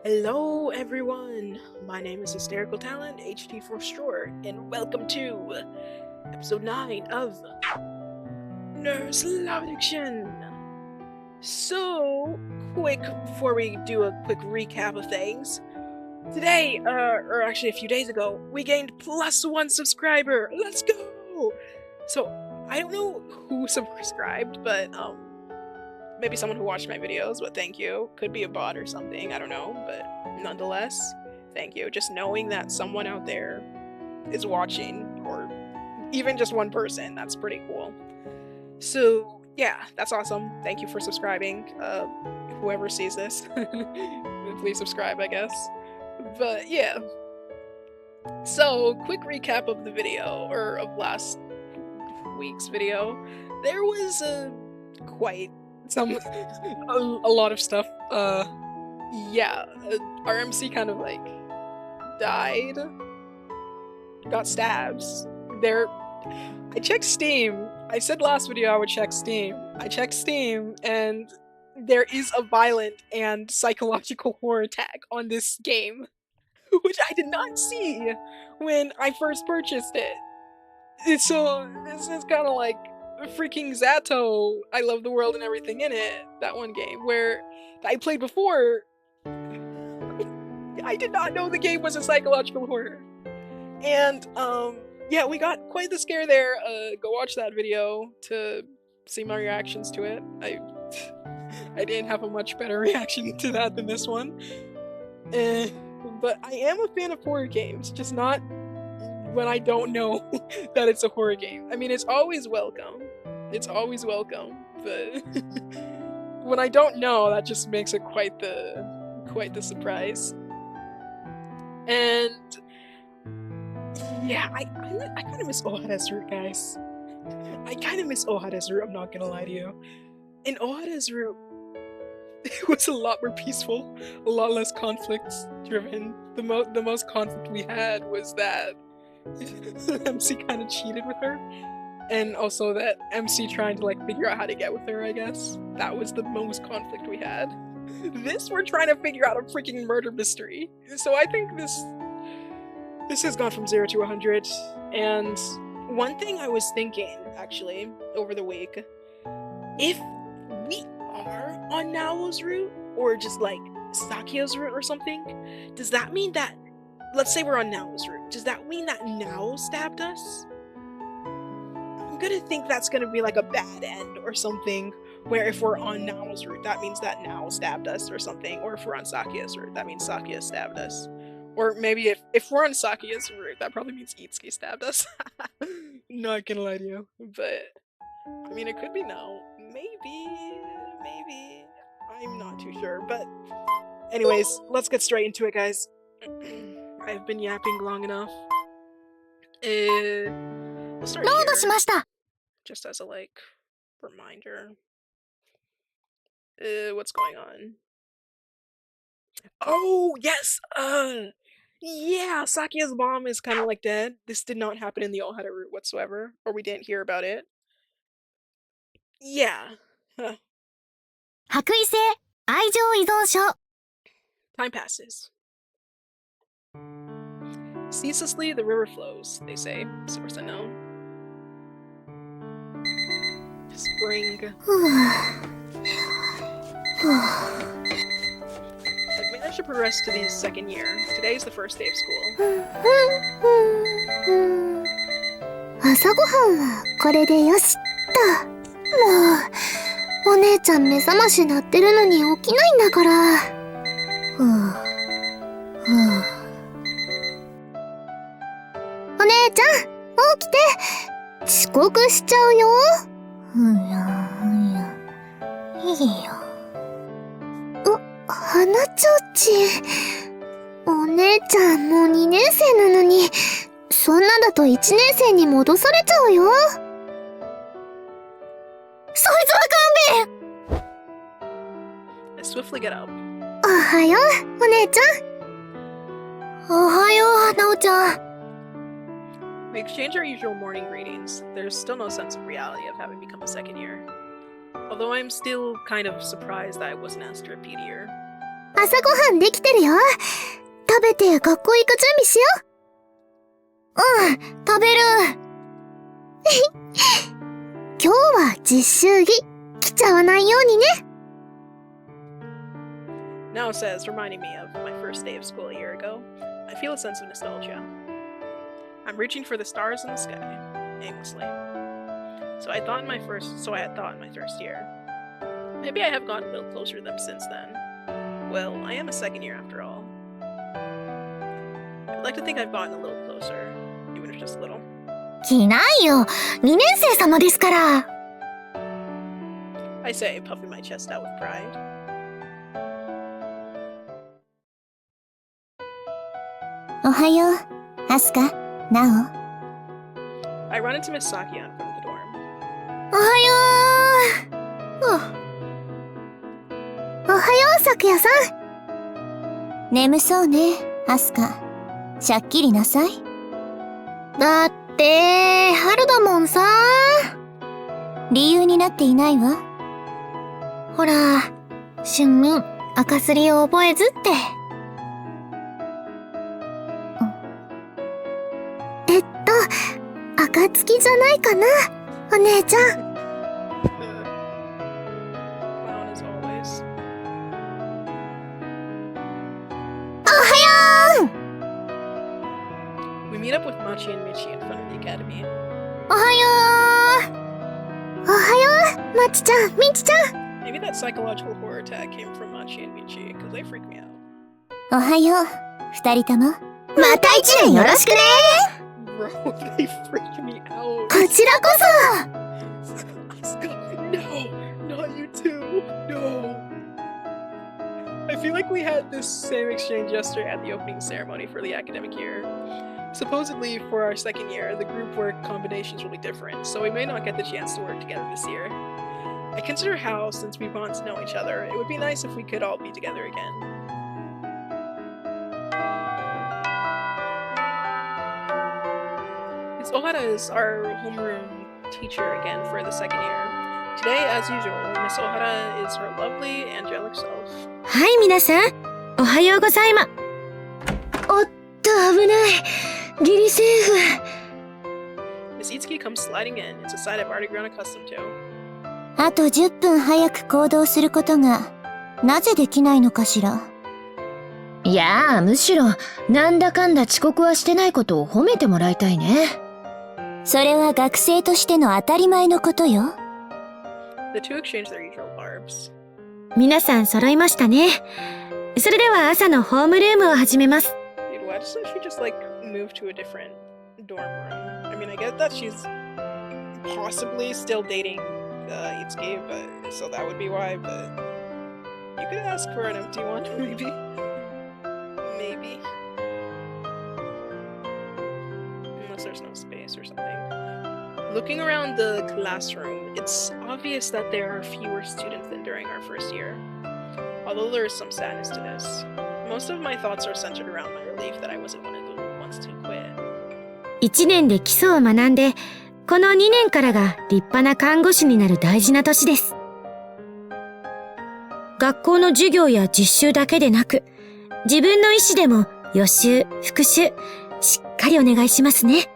Hello everyone, my name is Hysterical Talent, HT for short, and welcome to episode 9 of Nurse Love Addiction! So, quick, before we do a quick recap of things, today, or actually a few days ago, we gained +1 subscriber! Let's go! So, I don't know who subscribed, but, maybe someone who watched my videos, but thank you. Could be a bot or something, I don't know, but nonetheless, thank you. Just knowing that someone out there is watching, or even just one person, that's pretty cool. So, yeah, that's awesome. Thank you for subscribing. Whoever sees this, please subscribe, I guess. But yeah. So, quick recap of the video, or of last week's video. There was quite a lot of stuff. Yeah, our MC kind of like died, got stabs. I checked Steam. I said last video I would check Steam. I checked Steam, and there is a violent and psychological horror tag on this game, which I did not see when I first purchased it. So this is kind of like freaking Zato, I Love the World and Everything in It, that one game, where I played before. I did not know the game was a psychological horror. And, yeah, we got quite the scare there. Go watch that video to see my reactions to it. I didn't have a much better reaction to that than this one. But I am a fan of horror games, just not when I don't know that it's a horror game. I mean, it's always welcome. It's always welcome, but when I don't know, that just makes it quite the surprise. And yeah, I kind of miss Ohara's route, guys. I kind of miss Ohara's route, I'm not gonna lie to you. In Ohara's route, it was a lot more peaceful, a lot less conflicts driven. The most conflict we had was that MC kind of cheated with her, and also that MC trying to like figure out how to get with her, I guess. That was the most conflict we had. This, we're trying to figure out a freaking murder mystery. So I think this has gone from 0 to 100, and one thing I was thinking, actually, over the week, if we are on Nao's route, or just like Sakia's route or something, does that mean that, let's say we're on Nao's route, does that mean that Nao stabbed us? I'm gonna think that's gonna be like a bad end or something, where if we're on Nao's route, that means that Nao stabbed us or something, or if we're on Sakia's route, that means Sakia stabbed us. Or maybe if we're on Sakia's route, that probably means Itsuki stabbed us. Not gonna lie to you, but I mean, it could be Nao. Maybe. I'm not too sure, but anyways, let's get straight into it, guys. I've been yapping long enough. We'll start here, just as a like reminder. What's going on? Oh yes, yeah, Sakia's mom is kind of like dead. This did not happen in the Ohara route whatsoever, or we didn't hear about it. Yeah. Huh. 白衣性愛情依存症 Time passes. Ceaselessly the river flows, they say. Source unknown. Spring. I've managed to progress to the second year. Today's the first day of school. 朝ごはんはこれでよしっと。もうお姉ちゃん目覚まし鳴ってるのに起きないんだから。お姉ちゃん起きて、遅刻しちゃうよ。いいよ。花ちょうちん。お姉ちゃんもう2年生なのに、そんなだと1年生に戻されちゃうよ。そいつは勘弁。 I swiftly get up. おはよう、お姉ちゃん。おはよう、なおちゃん。We exchange our usual morning greetings. There's still no sense of reality of having become a second year. Although I'm still kind of surprised that I wasn't asked to repeat a year. 朝ごはんできてるよ。食べて学校行く準備しよう。うん、食べる。今日は実習着着ちゃわないようにね。Now says, reminding me of my first day of school a year ago. I feel a sense of nostalgia. I'm reaching for the stars in the sky, aimlessly. So I had thought in my first year. Maybe I have gotten a little closer to them since then. Well, I am a second year after all. I'd like to think I've gotten a little closer, even if just a little. 着ないよ。2年生様ですから。I say, puffing my chest out with pride. Ohayo, Asuka, Nao. I run into Miss Sakia in front of the dorm. Ohayo. Ohayo, Sakuya さん。眠そうね、アスカ。しゃっきりなさい。だって、春だもんさ。理由になっていないわ。ほら、春眠、赤すりを覚えずって。暁じゃないかな、お姉ちゃん。Clown as always. おはよう。 We meet up with Machi and Michi in front of the academy. おはよう。おはよう、まちちゃん、みちちゃん。Maybe that psychological horror tag came from Machi and Michi, because they freak me out. おはよう、二人とも。また一年よろしくね。Bro, they freak me out. こちらこそ。No, not you too. No. I feel like we had this same exchange yesterday at the opening ceremony for the academic year. Supposedly, for our second year, the group work combinations will be different, so we may not get the chance to work together this year. I consider how, since we've gotten to know each other, it would be nice if we could all be together again. Ohara is our homeroom teacher again for the second year. Today, as usual, Miss Ohara is her lovely, angelic self. はい、皆さん。おはようございま。おっと、危ない。ギリセーフ。Miss Itsuki comes sliding in. It's a sight I've already grown accustomed to. あと10分早く行動することが、なぜできないのかしら。いやあ、むしろ、なんだかんだ遅刻はしてないことを褒めてもらいたいね。それは学生としての当たり前のことよ。The two exchange their usual barbs. 皆さん揃いましたね。それでは朝のホームルームを始めます。Dude, why doesn't she just like move to a different dorm room? I mean, I get that she's possibly still dating Itsuki, but so that would be why. But you could ask for an empty one, maybe. Maybe. Unless there's no space or something. Looking around the classroom, it's obvious that there are fewer students than during our first year. Although there is some sadness to this. Most of my thoughts are centered around my relief that I wasn't one of the ones to quit. 1年で基礎を学んで、この2年からが立派な看護師になる大事な年です。学校の授業や実習だけでなく、自分の意思でも予習、復習、しっかりお願いしますね。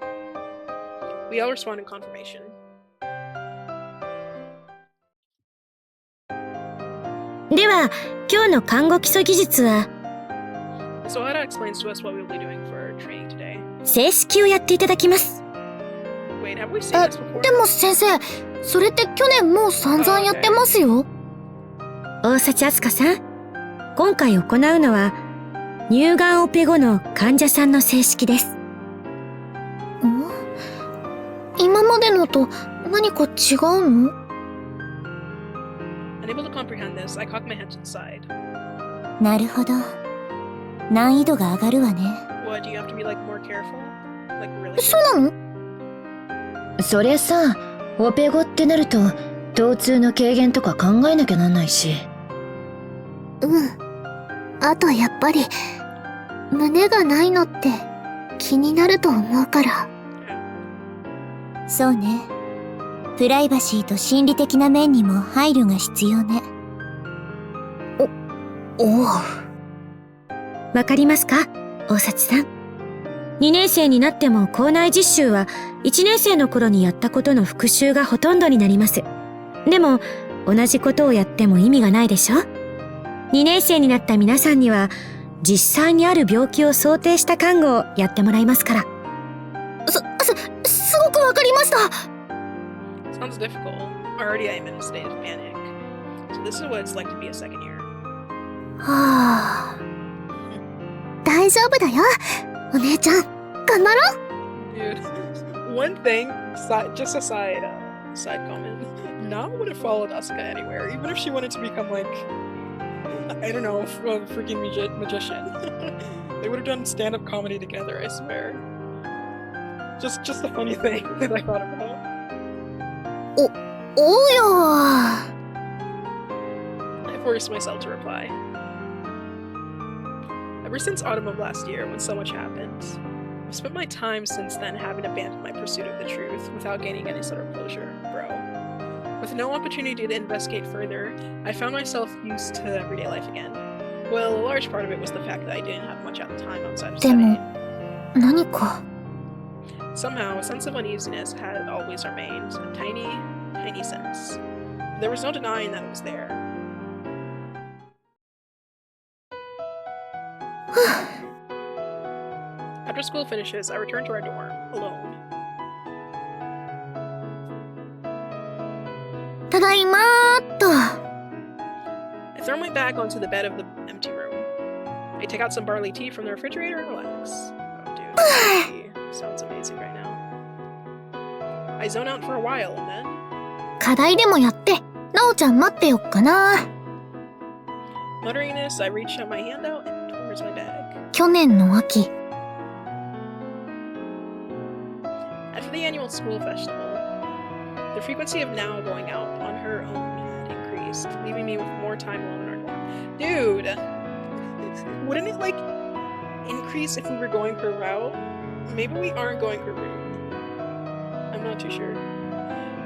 We all respond in confirmation. では、今日の看護基礎技術は、So Ohara explains to us what we'll be doing for our training today. 正式をやっていただきます。Wait, have we seen this before? でも先生、それって去年もう散々やってますよ。大幸あすかさん、今回行うのは、乳がんオペ後の患者さんの正式です。今までのと何か違うの？ Unable to comprehend this, I cock my head to the side. なるほど。難易度が上がるわね。What, do you have to be like more careful? Like really? そうなの？そりゃさ、オペ後ってなると、疼痛の軽減とか考えなきゃなんないし。あとやっぱり、胸がないのって気になると思うから。そうね。プライバシーと心理的な面にも配慮が必要ね。おう。わかりますか、大幸さん。2年生になっても校内実習は1年生の頃にやったことの復習がほとんどになります。でも、同じことをやっても意味がないでしょ？ 2 年生になった皆さんには、実際にある病気を想定した看護をやってもらいますから。すごくわかりました。Sounds difficult. Already I'm in a state of panic. So this is what it's like to be a second year. はあ。大丈夫だよ。お姉ちゃん、頑張ろう。Dude, one thing, just a side comment. Nam would have followed Asuka anywhere, even if she wanted to become like, I don't know, a freaking magician. They would have done stand-up comedy together, I swear. Just a funny thing that I thought about. おうよ。I forced myself to reply. Ever since autumn of last year, when so much happened, I've spent my time since then having abandoned my pursuit of the truth without gaining any sort of closure, bro. With no opportunity to investigate further, I found myself used to everyday life again. Well, a large part of it was the fact that I didn't have much time outside of でも studying. 何か。 Somehow, a sense of uneasiness had always remained, a tiny, tiny sense. There was no denying that it was there. After school finishes, I return to our dorm, alone. ただいまーっと。I throw my bag onto the bed of the empty room. I take out some barley tea from the refrigerator and relax. Oh, dude, tea sounds amazing right now. I zone out for a while and then... 課題でもやって、なおちゃん待ってよっかな。Muttering this, I reach my hand out and towards my bag. 去年の秋。After the annual school festival, the frequency of now going out on her own had increased, leaving me with more time alone in our dorm. Dude! Wouldn't it, like, increase if we were going per route? Maybe we aren't going per route. I'm not too sure.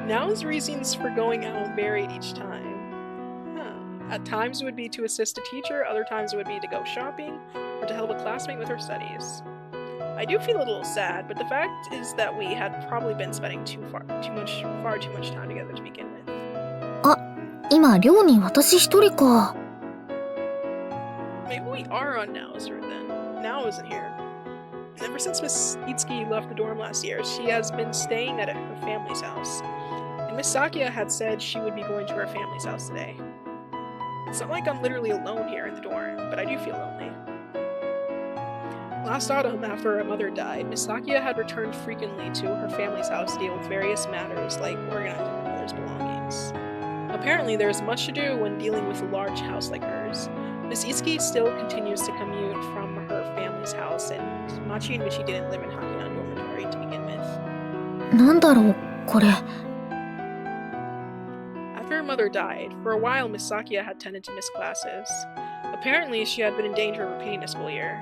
Now's reasons for going out varied each time. Huh. At times it would be to assist a teacher, other times it would be to go shopping, or to help a classmate with her studies. I do feel a little sad, but the fact is that we had probably been spending far too much time together to begin with. 今寮に私一人か。 Maybe we are on Nao's route then. Nao isn't here. Ever since Miss Itsuki left the dorm last year, she has been staying at her family's house. And Miss Sakia had said she would be going to her family's house today. It's not like I'm literally alone here in the dorm, but I do feel lonely. Last autumn, after her mother died, Miss Sakia had returned frequently to her family's house to deal with various matters like organizing her mother's belongings. Apparently, there is much to do when dealing with a large house like hers. Miss Itsuki still continues to commute from her family's house, and Machi and Michi didn't live in Hakunan dormitory to begin with. なんだろう、これ。 After her mother died, for a while Miss Sakia had tended to miss classes. Apparently, she had been in danger of repeating a school year.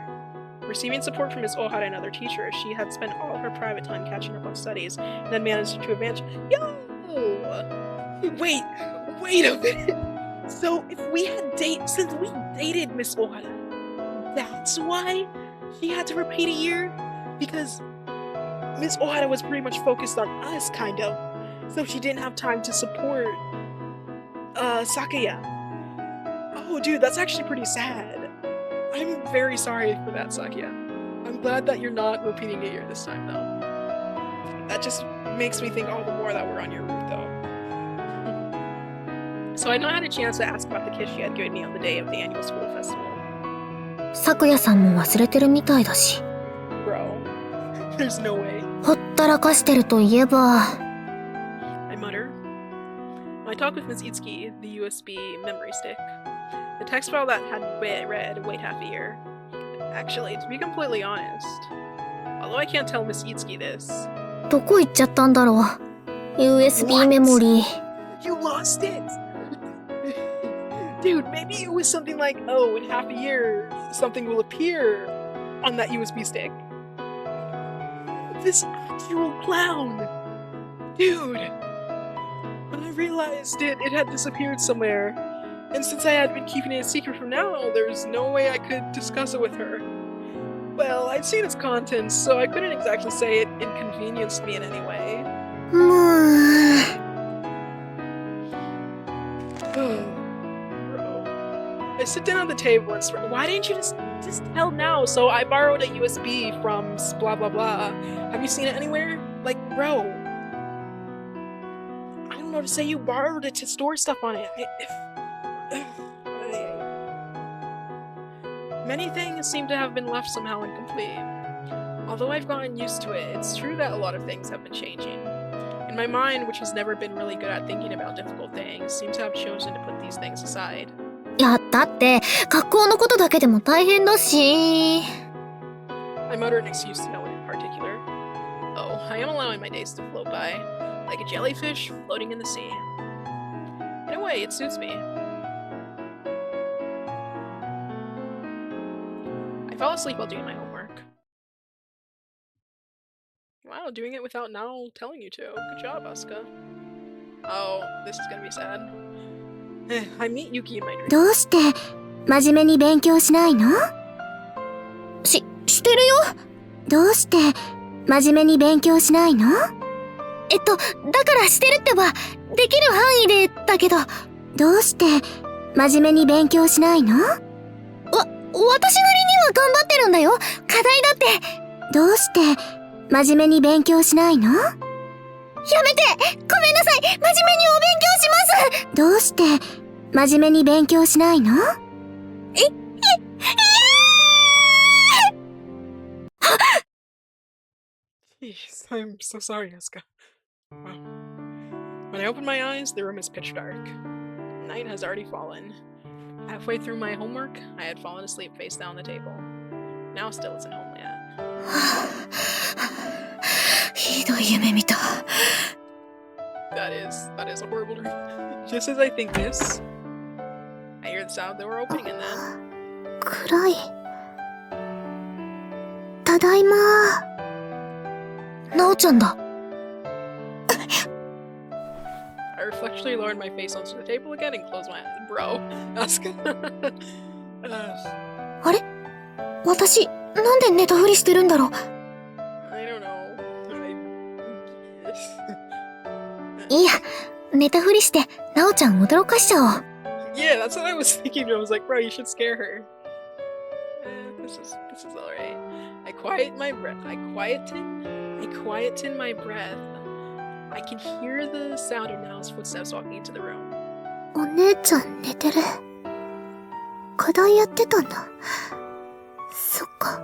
Receiving support from Miss Ohara and other teachers, she had spent all her private time catching up on studies, and then managed to advance. Yo! Wait a minute! So, if we had since we dated Miss Ohara, that's why she had to repeat a year? Because Miss Ohara was pretty much focused on us, kind of, so she didn't have time to support Sakaya. Oh, dude, that's actually pretty sad. I'm very sorry for that, Sakya. I'm glad that you're not repeating a year this time, though. That just makes me think all the more that we're on your route, though. So I not had a chance to ask about the kiss she had given me on the day of the annual school festival. 咲夜さんも忘れてるみたいだし。 Bro, there's no way. ほったらかしてるといえば。 I mutter. My talk with Ms. Itsuki, the USB memory stick. The text file that had read wait half a year. Actually, to be completely honest, although I can't tell Miss Itsuki this. どこ行っちゃったんだろう。USB メモリー。 You lost it! Dude, maybe it was something like, oh, in half a year, something will appear on that USB stick. This actual clown! Dude! When I realized it had disappeared somewhere, And since I had been keeping it a secret from now, there's no way I could discuss it with her. Well, I'd seen its contents, so I couldn't exactly say it inconvenienced me in any way. もう Bro. I sit down at the table and swear, why didn't you just tell now? So I borrowed a USB from blah blah blah. Have you seen it anywhere? Like, bro. I don't know to say. You borrowed it to store stuff on it. Many things seem to have been left somehow incomplete. Although I've gotten used to it, it's true that a lot of things have been changing. And my mind, which has never been really good at thinking about difficult things, seems to have chosen to put these things aside. いや、だって、学校のことだけでも大変だし。I mutter an excuse to no one in particular. Oh, I am allowing my days to float by, like a jellyfish floating in the sea. In a way, it suits me. I fall asleep while doing my homework. Wow, doing it without now telling you to. Good job, Asuka. Oh, this is gonna be sad. I meet Yuki in my dream. どうして真面目に勉強しないの？してるよ。どうして真面目に勉強しないの？だからしてるってば、できる範囲でだけど。どうして真面目に勉強しないの？私なりには頑張ってるんだよ。課題だって。どうして真面目に勉強しないの？やめて！ごめんなさい！真面目にお勉強します！どうして真面目に勉強しないの？Jeez, I'm so sorry, Asuka. Wow. When I open my eyes, the room is pitch dark. Night has already fallen. Halfway through my homework, I had fallen asleep face down on the table. Now still isn't home yet. ひどい夢見た。That is a horrible dream. Just as I think this, I hear the sound of the door opening and then... 暗い。ただいま。なおちゃんだ。I reflexively lowered my face onto the table again and closed my eyes. Bro, Asuka. あれ？私、なんで寝たふりしてるんだろう。I don't know. I guess. いいや、寝たふりして、なおちゃん驚かしちゃおう。Yeah, that's what I was thinking. I was like, bro, you should scare her. This is alright. I quieten my breath. I quieten my breath. I can hear the sound of Nao's footsteps walking into the room. お姉ちゃん寝てる。課題やってたんだ。そっか。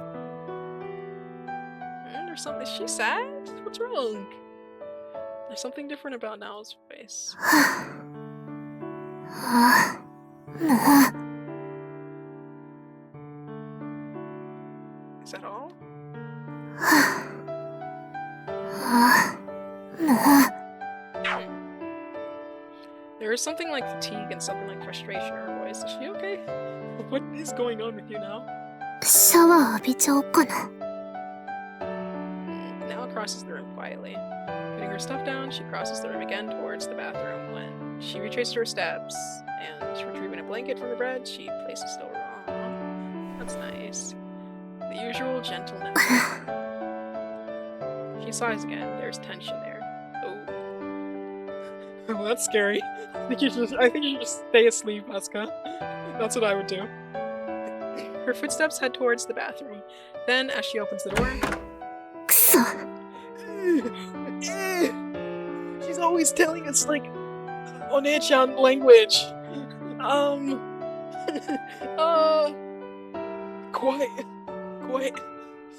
There's something. Is she sad? What's wrong? There's something different about Nao's face. もう。 Is that all? もう。 There is something like fatigue and something like frustration in her voice. Is she okay? What is going on with you now? シャワー浴びちゃおっかな。Now crosses the room quietly. Putting her stuff down, she crosses the room again towards the bathroom. When she retraces her steps and retrieving a blanket from the bed, she places it over. Aww, that's nice. The usual gentle note. She sighs again. There's tension there. Oh, well, that's scary. I think you should just stay asleep, Asuka. That's what I would do. Her footsteps head towards the bathroom. Then, as she opens the door, くそ。 she's always telling us like One-chan language. Quiet.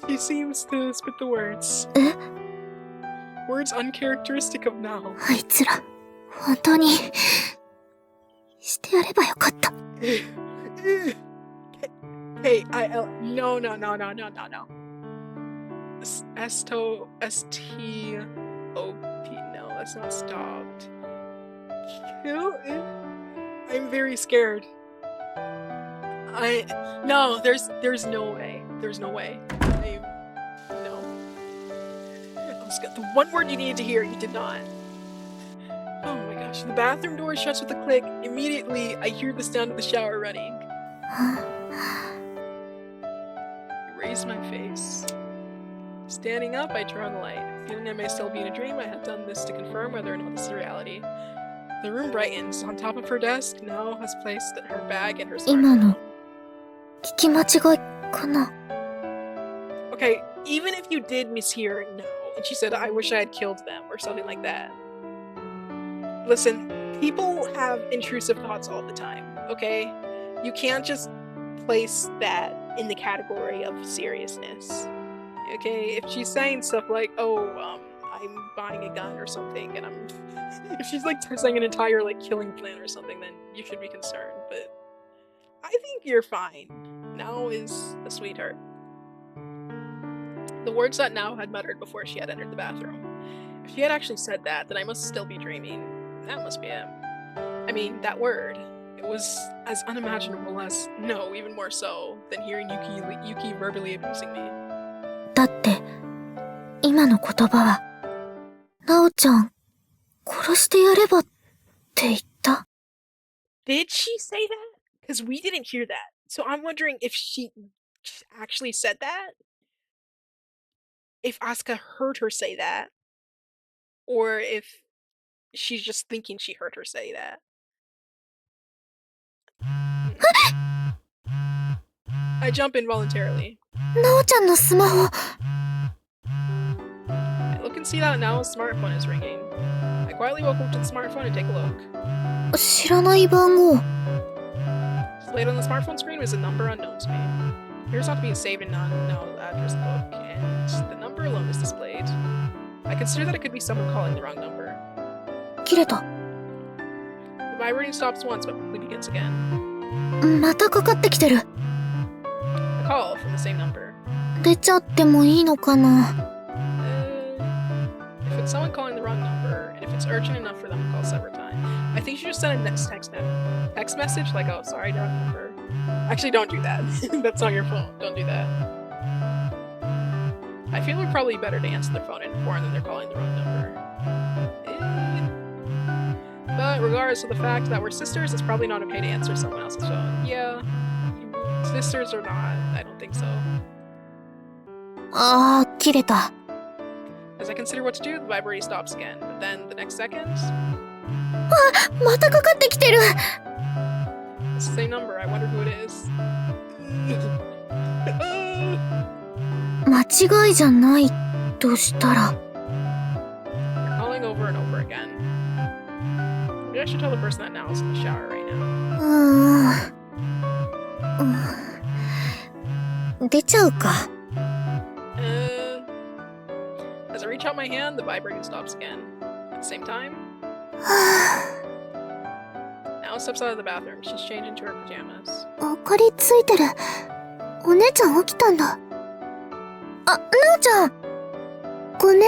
She seems to spit the words. Words uncharacteristic of Nao. あいつら、本当に、してやればよかった。Hey, no. S-T-O-P. No, that's not stopped. Kill it? I'm very scared. No, there's no way. There's no way. No. The one word you needed to hear, you did not. Oh my god. gosh, the bathroom door shuts with a click. Immediately, I hear the sound of the shower running. Erase my face. Standing up, I turn on the light. Feeling I may still be in a dream, I have done this to confirm whether or not this is reality. The room brightens. On top of her desk, Nao has placed her bag and her 今の smartphone. 聞き間違いかな。 Okay, even if you did mishear no, and she said, I wish I had killed them, or something like that. Listen, people have intrusive thoughts all the time, okay? You can't just place that in the category of seriousness. Okay, if she's saying stuff like, oh, I'm buying a gun or something, and if she's like saying an entire like killing plan or something, then you should be concerned, but I think you're fine. Nao is a sweetheart. The words that Nao had muttered before she had entered the bathroom. If she had actually said that, then I must still be dreaming. That must be it. I mean, that word. It was as unimaginable as, no, even more so, than hearing Yuki verbally abusing me. だって、今の言葉は、なおちゃん、殺してやればって言った。 Did she say that? Because we didn't hear that. So I'm wondering if she actually said that? If Asuka heard her say that? Or if she's just thinking she heard her say that? I jump involuntarily. なおちゃんのスマホ。 I look and see that Nao's smartphone is ringing. I quietly walk up to the smartphone and take a look. 知らない番号。 Displayed on the smartphone screen was a number unknown to me. It appears not to be saved in Nao's address book, and the number alone is displayed. I consider that it could be someone calling the wrong number. 切れた。 The vibrating stops once but quickly begins again. またかかってきてる。 A call from the same number. 出ちゃってもいいのかな。 If it's someone calling the wrong number, and if it's urgent enough for them to call separate time, I think you should just send a text message like, oh, sorry, wrong number. Actually, don't do that. That's on your phone. Don't do that. I feel it's probably better to answer their phone and inform them they're calling the wrong number. But regardless of the fact that we're sisters, it's probably not okay to answer someone else's phone. Yeah, sisters or not, I don't think so. あー、切れた。 As I consider what to do, the vibrating stops again. But then the next second, またかかってきてる。 it's the same number. I wonder who it is. 間違いじゃないとしたら。 You're calling over and over again. Maybe I should tell the person that Nao's in the shower right now. 出ちゃうか。 As I reach out my hand, the vibrating stops again. At the same time, は Nao steps out of the bathroom. She's changed into her pajamas. ぁ、明かりついてる。お姉ちゃん起きたんだ。あ、なおちゃん。ごめん、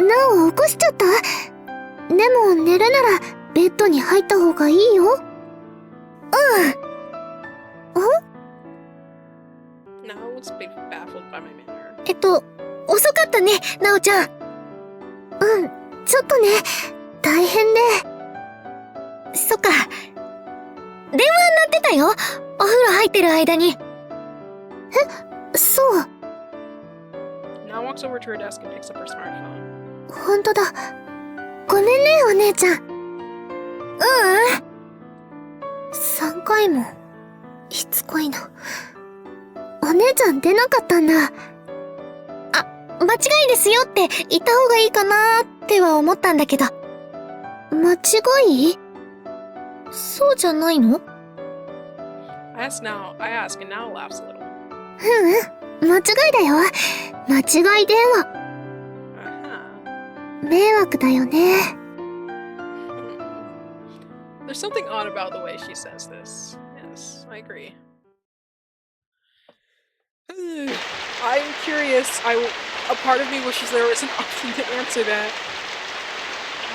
なお起こしちゃった。でも寝るならベッドに入った方がいいよ。Nao looks baffled by my manner. 遅かったね、なおちゃん。ちょっとね、大変で。そっか。電話鳴ってたよ。お風呂入ってる間に。そう。 Nao walks over to her desk and picks up her smartphone. ほんとだ。ごめんね、お姉ちゃん。3回も。しつこいの。お姉ちゃん出なかったんだ。間違いですよって言った方がいいかなーっては思ったんだけど。間違い？そうじゃないの？ I ask, and Nao laughs a little. 間違いだよ。間違い電話。迷惑だよね。There's something odd about the way she says this. Yes, I agree. I'm curious. A part of me wishes there was an option to answer that.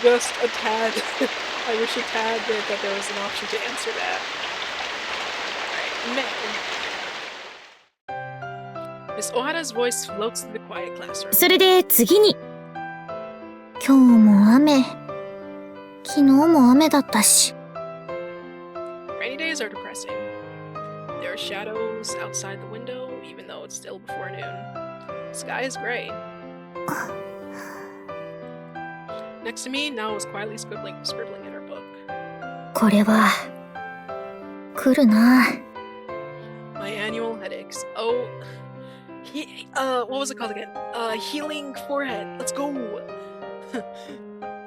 Just a tad. I wish a tad that there was an option to answer that. Alright, Miss Ohara's voice floats through the quiet classroom. それで次に、今日も雨。昨日も雨だったし。Rainy days are depressing. There are shadows outside the window, even though it's still before noon. The sky is gray. Next to me, Nao was quietly scribbling in her book. これは、来るな。My annual headaches. Oh, what was it called again? Healing forehead. Let's go.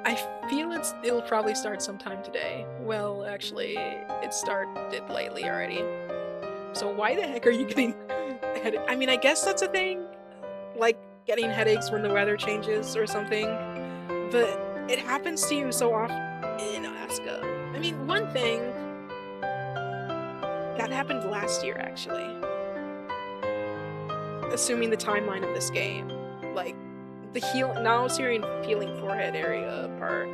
I feel it'll probably start sometime today. Well, actually, it started lately already. So why the heck are you getting headache? I mean, I guess that's a thing, like getting headaches when the weather changes or something. But it happens to you so often in Asuka. I mean, one thing that happened last year, actually. Assuming the timeline of this game, like the now Syrian healing forehead area part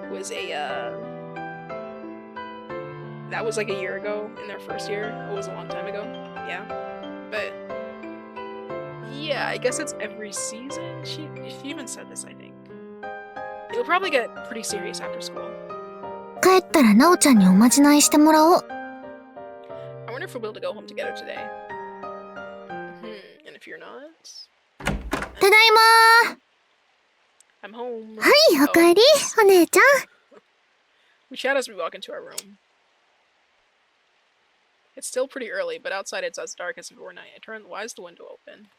was that was like a year ago in their first year. It was a long time ago. Yeah, but yeah, I guess it's every season. She even said this, I think. It'll probably get pretty serious after school. 帰ったらなおちゃんにおまじないしてもらおう。I wonder if we'll be able to go home together today. And if you're not, ただいまー。 I'm home. はい、おかえり、お姉ちゃん。We chat as we walk into our room. It's still pretty early, but outside it's as dark as before night. Why is the window open?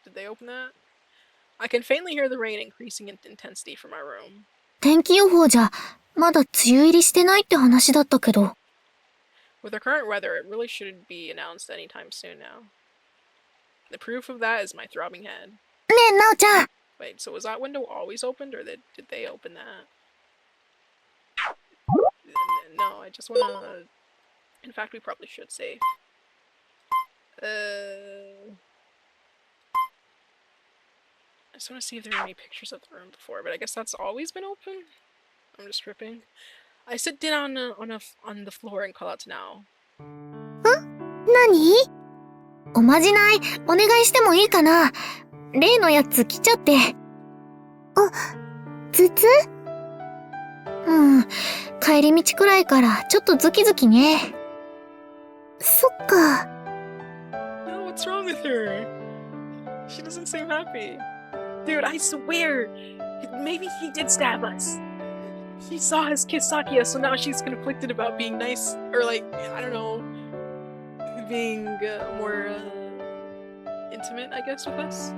Did they open that? I can faintly hear the rain increasing in intensity from our room. 天気予報じゃ、まだ梅雨入りしてないって話だったけど。With the current weather, it really shouldn't be announced anytime soon now. The proof of that is my throbbing head. ねえ、なおちゃん。Wait, so was that window always opened, or did they open that? No, I just wanna... In fact, we probably should save. I just want to see if there are any pictures of the room before, but I guess that's always been open? I'm just tripping. I sit down on the floor and call out to Nao. 何？おまじない、お願いしてもいいかな？例のやつ来ちゃって。あ、頭痛？帰り道くらいからちょっとズキズキね。そっか。No, what's wrong with her? She doesn't seem happy. Dude, I swear, maybe he did stab us. He saw us kiss Sakia, so now she's conflicted about being nice, or like, I don't know, being more intimate, I guess, with us.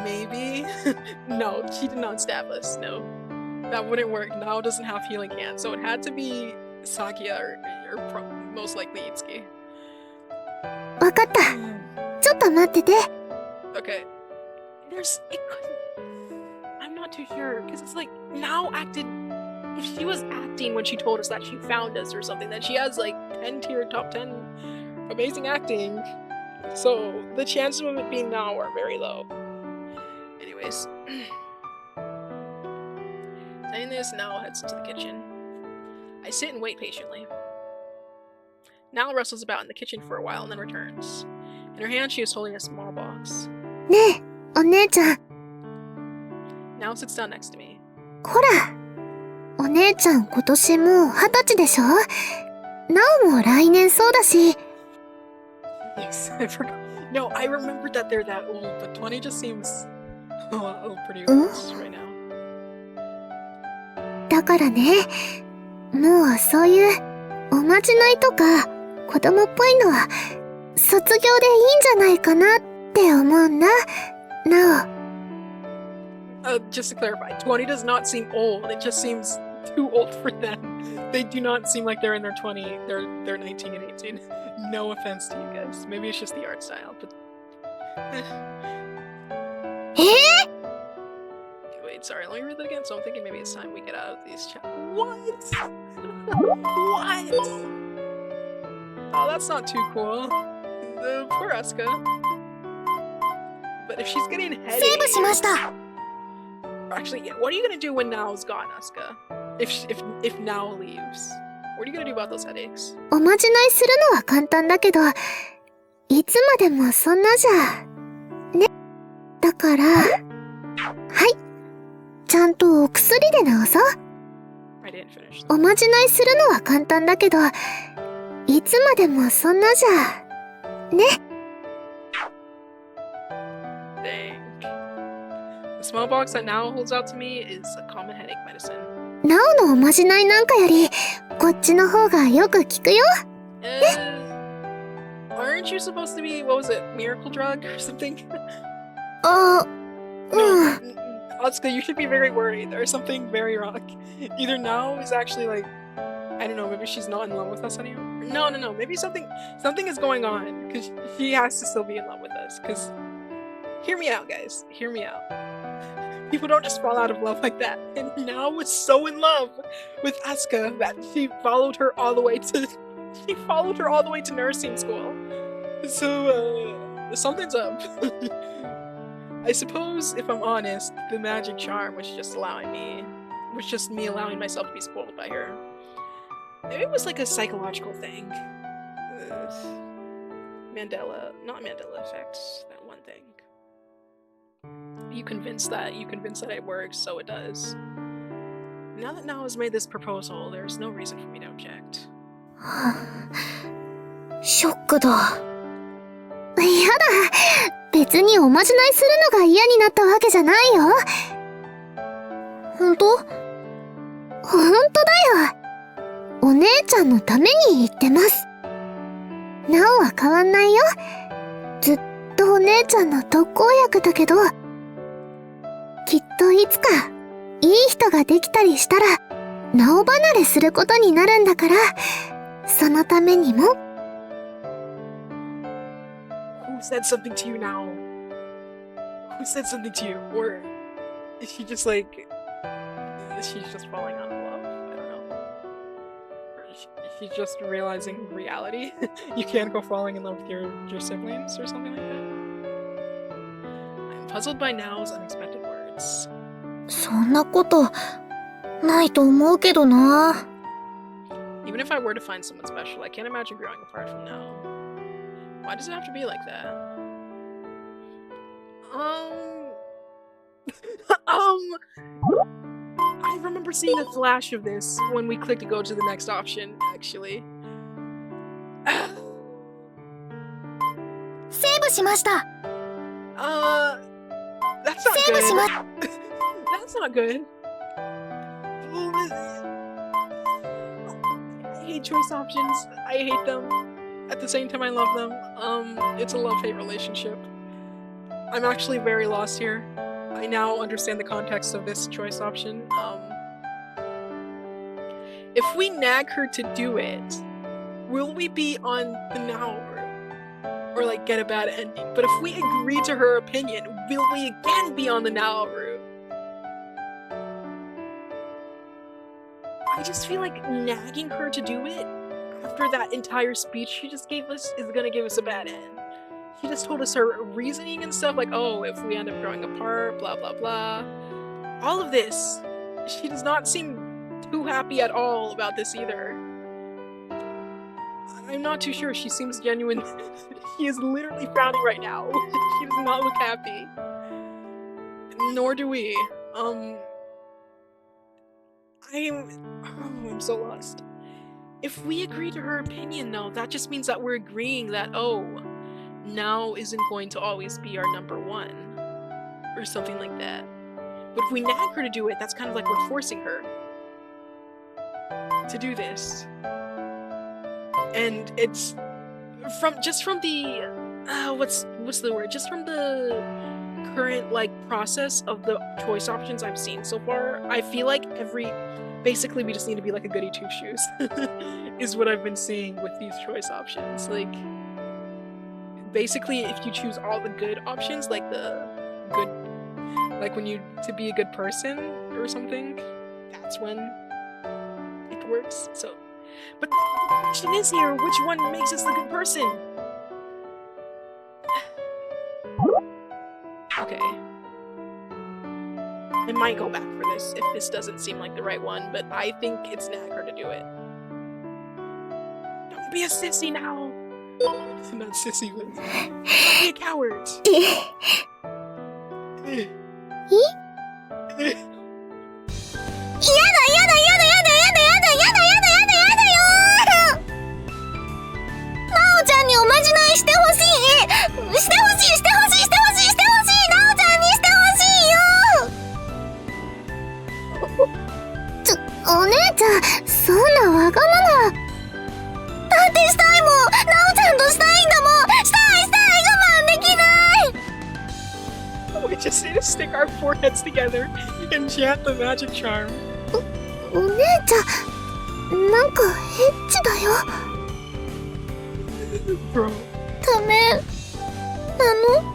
Maybe? No, she did not stab us, no. That wouldn't work. Nao doesn't have healing hands, so it had to be Sakia or most likely Itsuki. わかった。ちょっと待ってて。Okay. I'm not too sure, because it's like, Nao acted... If she was acting when she told us that she found us or something, then she has like 10-tier, top 10 amazing acting. So, the chances of it being Nao are very low. Anyways. Saying this, Nao heads into the kitchen. I sit and wait patiently. Nao wrestles about in the kitchen for a while and then returns. In her hand, she is holding a small box. ねえ、お姉ちゃん。Nao sits down next to me. ほら、お姉ちゃん今年もう20歳でしょ？なおも来年そうだし。Yes, I forgot. No, I remembered that they're that old, but 20 just seems pretty old right now. だからね、もうそういうおまじないとか子供っぽいのは卒業でいいんじゃないかなって思うんだ、なお。Just to clarify, 20 does not seem old. It just seems too old for them. They do not seem like they're in their 20. They're 19 and 18. No offense to you guys. Maybe it's just the art style, but... Wait, sorry, let me read that again. So I'm thinking maybe it's time we get out of these chat. What? What? Oh, that's not too cool. Poor Asuka. But if she's getting headaches... セーブしました。Actually, yeah, what are you gonna do when Nao's gone, Asuka? If Nao leaves, what are you gonna do about those headaches? おまじないするのは簡単だけど、いつまでもそんなじゃね。だから、はい。ちゃんとお薬で治そう。I didn't finish. おまじないするのは簡単だけど、いつまでもそんなじゃ、ね。Dang. The smallpox that now holds out to me is a common headache medicine. なおのおまじないなんかより、こっちの方がよく効くよ。Aren't you supposed to be, what was it, miracle drug or something? あ、No, Atsuka, you should be very worried. There's something very wrong. Either Nao is actually like, I don't know, maybe she's not in love with us anymore. No, maybe something is going on because she has to still be in love with us. Because, hear me out, guys. Hear me out. People don't just fall out of love like that. And Nao was so in love with Asuka that she followed her all the way to nursing school. So, something's up. I suppose, if I'm honest, the magic charm was just me allowing myself to be spoiled by her. Maybe it was like a psychological thing. Not Mandela effect, that one thing. You convinced that it works, so it does. Now that Nao has made this proposal, there's no reason for me to object. ショックだ。やだ、別におまじないするのが嫌になったわけじゃないよ。ほんと？ほんとだよ。お姉ちゃんのために言ってます。なおは変わんないよ。ずっとお姉ちゃんの特効薬だけど、きっといつかいい人ができたりしたら、なお離れすることになるんだから、そのためにも。Who said something to you now? Who said something to you? Or is she just like... she's just falling out of love? I don't know. Or is she just realizing reality? You can't go falling in love with your siblings or something like that? I'm puzzled by Nao's unexpected words. そんなことないと思うけどな。Even if I were to find someone special, I can't imagine growing apart from Nao. Why does it have to be like that? I remember seeing a flash of this when we clicked to go to the next option, actually. セーブしました。 That's not セーブしま good. That's not good. I hate choice options. I hate them. At the same time, I love them. It's a love-hate relationship. I'm actually very lost here. I now understand the context of this choice option. If we nag her to do it, will we be on the Nao route? Or like get a bad ending? But if we agree to her opinion, will we again be on the Nao route? I just feel like nagging her to do it after that entire speech she just gave us is gonna give us a bad end. She just told us her reasoning and stuff like, oh, if we end up growing apart, blah blah blah. All of this. She does not seem too happy at all about this either. I'm not too sure. She seems genuine. She is literally frowning right now. She does not look happy. Nor do we. I'm so lost. If we agree to her opinion, though, that just means that we're agreeing that, oh, Nao isn't going to always be our number one. Or something like that. But if we nag her to do it, that's kind of like we're forcing her to do this. And it's from the what's the word? Just from the current like process of the choice options I've seen so far, I feel like basically we just need to be like a goody two shoes is what I've been seeing with these choice options. Like basically if you choose all the good options, like the good, like when you to be a good person or something, that's when it works. So but the question is here, which one makes us the good person? Okay. I might go back for this if this doesn't seem like the right one, but I think it's nag her to do it. Don't be a sissy now! Not sissy, but don't be a coward! our foreheads together and chant the magic charm. お姉ちゃん、なんかエッチだよ。 Bro, ダメなの？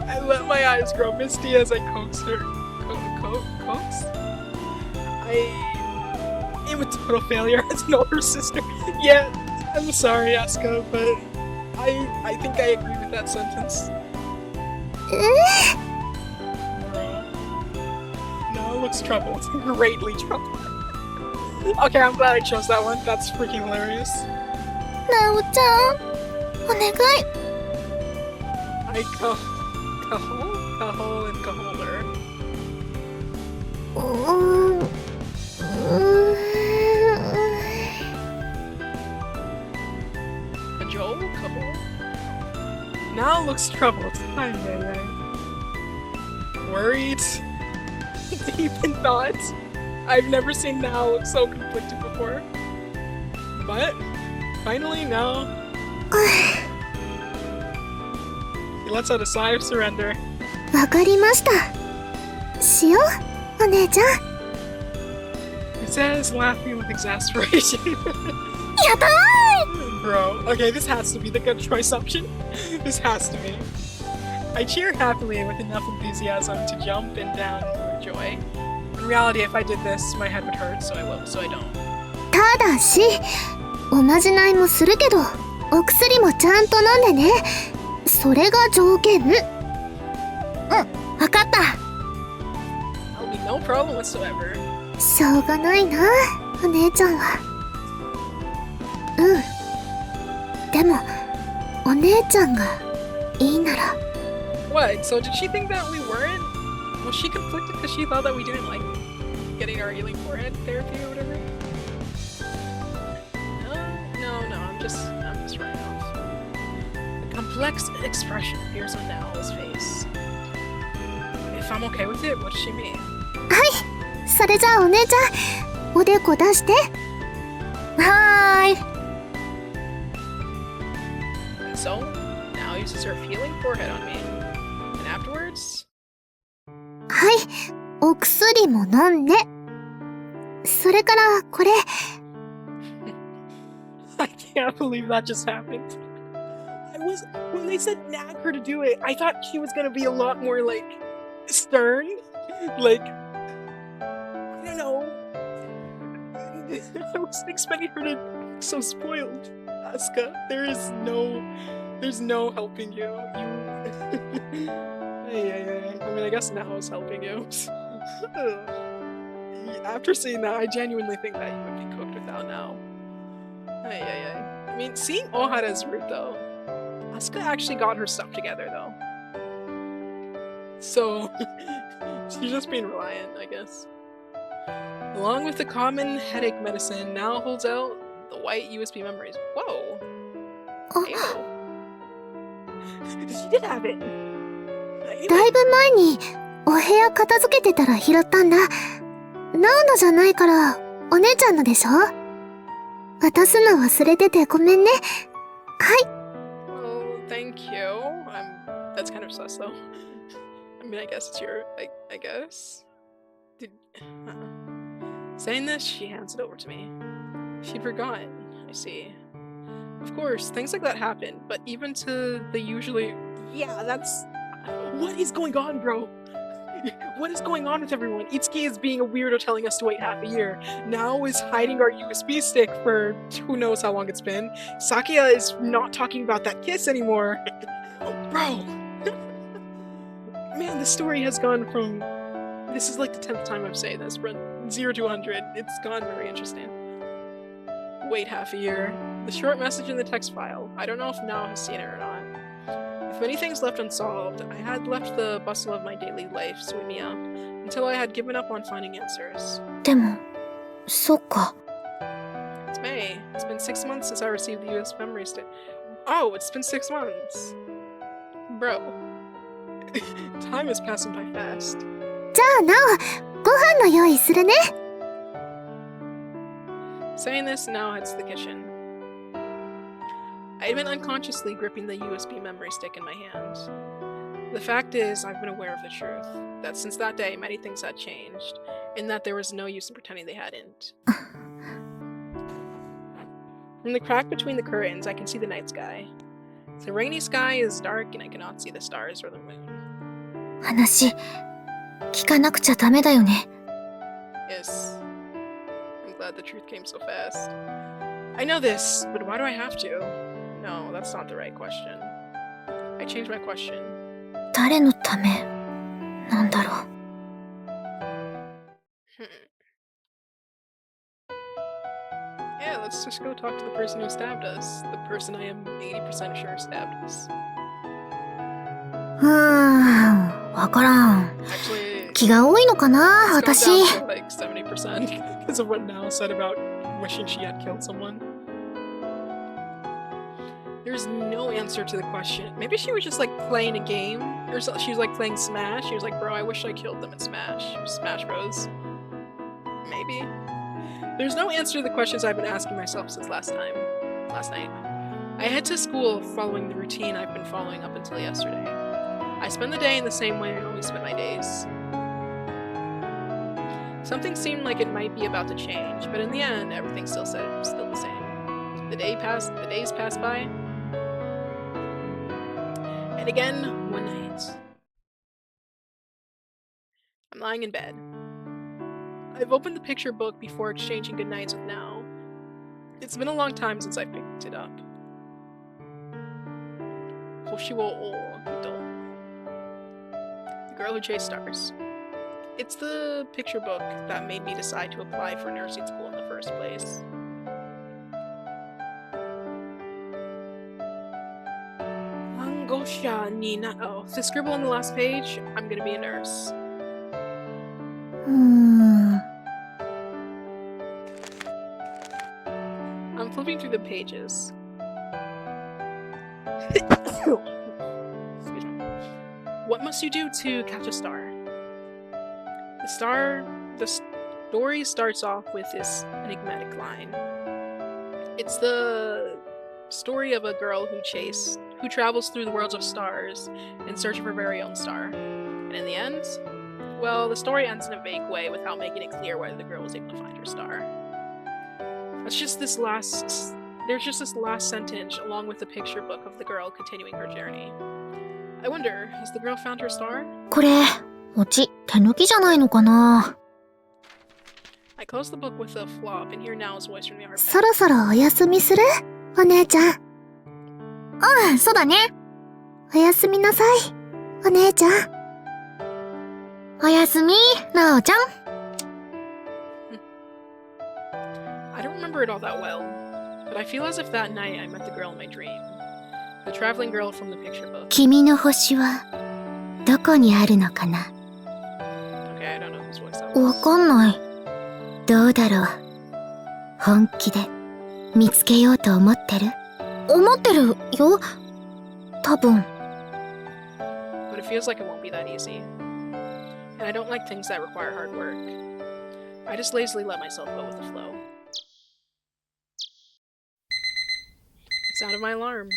I let my eyes grow misty as I coax her. Coax? I am a total failure as an older sister. Yeah, I'm sorry, Asuka, but I think I agree with that sentence. No, looks troubled. Greatly troubled. Okay, I'm glad I chose that one. That's freaking hilarious. なおちゃん、お願い。I Cahole and Caholer. Joel? Cahole? Now looks troubled. Ay, ay, ay. Worried? Deep in thought? I've never seen Now look so conflicted before. But, finally now, he lets out a sigh of surrender. わかりました。しよう、お姉ちゃん。 He says, laughing with exasperation. やだ Bro, okay, this has to be the good choice option. This has to be. I cheer happily with enough enthusiasm to jump and down with joy. In reality, if I did this, my head would hurt, so I don't. ただし、おまじないもするけど、お薬もちゃんと飲んでね。それが条件。うん、わかった。 That'll be no problem whatsoever. しょうがないな、お姉ちゃんは。うん。でも、お姉ちゃんがいいなら。 What? So did she think that we weren't? Was she conflicted because she thought that we didn't like getting our healing forehead therapy or whatever? No, I'm just running off. A complex expression appears on Nowell's face. If I'm okay with it, what does she mean? はい、それじゃあお姉ちゃん、おでこ出して。はーい。 And so, Now uses her healing forehead on me. And afterwards? はい、お薬も飲んで。それからこれ。I can't believe that just happened. When they said nag her to do it, I thought she was gonna be a lot more, like, stern. Like, I don't know. I wasn't expecting her to look so spoiled. Asuka, there's no helping you. I mean, I guess now is helping you. After seeing that, I genuinely think that you would be cooked without Now. I mean, seeing Ohara's route though, Asuka actually got her stuff together though. So, she's just being reliant, I guess. Along with the common headache medicine, Now holds out the white USB memories. Whoa! Ew. She did have it! だいぶ前にお部屋片付けてたら拾ったんだ。ナオのじゃないからお姉ちゃんのでしょ？渡すの忘れててごめんね。はい。 Well, thank you. That's kind of sus though. I mean, I guess it's your, I guess. Saying this, she hands it over to me. She'd forgotten, I see. Of course, things like that happen, but even to the usually... Yeah, that's... What is going on, bro? What is going on with everyone? Itsuki is being a weirdo telling us to wait half a year. Now is hiding our USB stick for who knows how long it's been. Sakia is not talking about that kiss anymore. Bro! Man, the story has gone from... This is like the 10th time I'm saying this, from 0 to 100. It's gone very interesting. Wait half a year. The short message in the text file. I don't know if Now has seen it or not. If many things left unsolved, I had left the bustle of my daily life sweep me up, until I had given up on finding answers. でも、そっか。 It's May. It's been 6 months since I received the US memory stick. Oh, it's been 6 months. Bro. Time is passing by fast. じゃあナオ、ご飯の用意するね。 Saying this, Now heads to the kitchen. I had been unconsciously gripping the USB memory stick in my hand. The fact is, I've been aware of the truth, that since that day, many things had changed, and that there was no use in pretending they hadn't. From the crack between the curtains, I can see the night sky. The rainy sky is dark, and I cannot see the stars or the moon. 話、聞かなくちゃダメだよね。 Yes. I'm glad the truth came so fast. I know this, but why do I have to? No, that's not the right question. I changed my question. 誰のためなんだろう。Yeah, let's just go talk to the person who stabbed us. The person I am 80% sure stabbed us. わからん。 Actually, 気が多いのかな、 it's gone 私。 down to like 70% because of what Nao said about wishing she had killed someone. There's no answer to the question. Maybe she was just like playing a game, or she was like playing Smash. She was like, "Bro, I wish I killed them in Smash Bros." Maybe. There's no answer to the questions I've been asking myself since last night. I head to school following the routine I've been following up until yesterday. I spend the day in the same way I always spend my days. Something seemed like it might be about to change, but in the end, everything's still the same. The days pass by. And again, one night. I'm lying in bed. I've opened the picture book before exchanging goodnights with Nao. It's been a long time since I picked it up. Hoshiwo o Hito. The Girl Who Chased Stars. It's the picture book that made me decide to apply for nursing school in the first place. Angosha ni na. Oh, to scribble on the last page, I'm gonna be a nurse. I'm flipping through the pages. Excuse me. What must you do to catch a star? The story starts off with this enigmatic line. It's the story of a girl who travels through the worlds of stars in search of her very own star. And in the end, well, the story ends in a vague way without making it clear whether the girl was able to find her star. There's just this last sentence along with the picture book of the girl continuing her journey. I wonder, has the girl found her star? これ、オチ、手抜きじゃないのかな。 I close the book with a flop and hear Nao's voice from the art. そろそろお休みする？お姉ちゃん。うん、そうだね。おやすみなさい、お姉ちゃん。おやすみ、なおちゃん。I don't remember it all that well, but I feel as if that night I met the girl in my dream. The traveling girl from the picture book. 君の星はどこにあるのかな。 Okay, I don't know whose voice that わ was. かんない。どうだろう。本気で見つけようと思ってる？思ってるよ。多分。 But it feels like it won't be that easy. And I don't like things that require hard work. I just lazily let myself go with the flow. It's out of my alarm.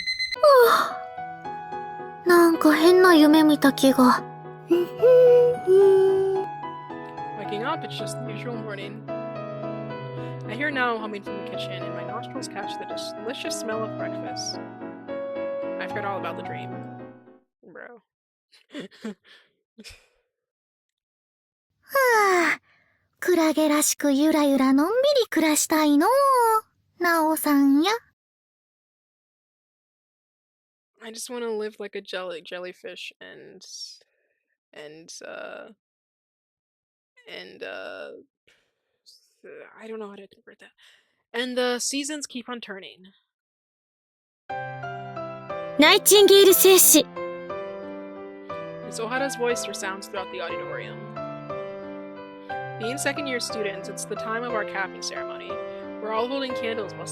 なんか変な夢見た気が。 Waking up, it's just the usual morning. I hear Nao humming from the kitchen, and my nostrils catch the delicious smell of breakfast. I forgot all about the dream. Bro. はあ、クラゲらしくゆらゆらのんびり暮らしたいの。なおさんや。I just want to live like a jellyfish and I don't know how to convert that. And the seasons keep on turning. ナイチンゲール聖子。 It's Ohara's voice resounds throughout the auditorium. Being second-year students, it's the time of our capping ceremony. We're all holding candles while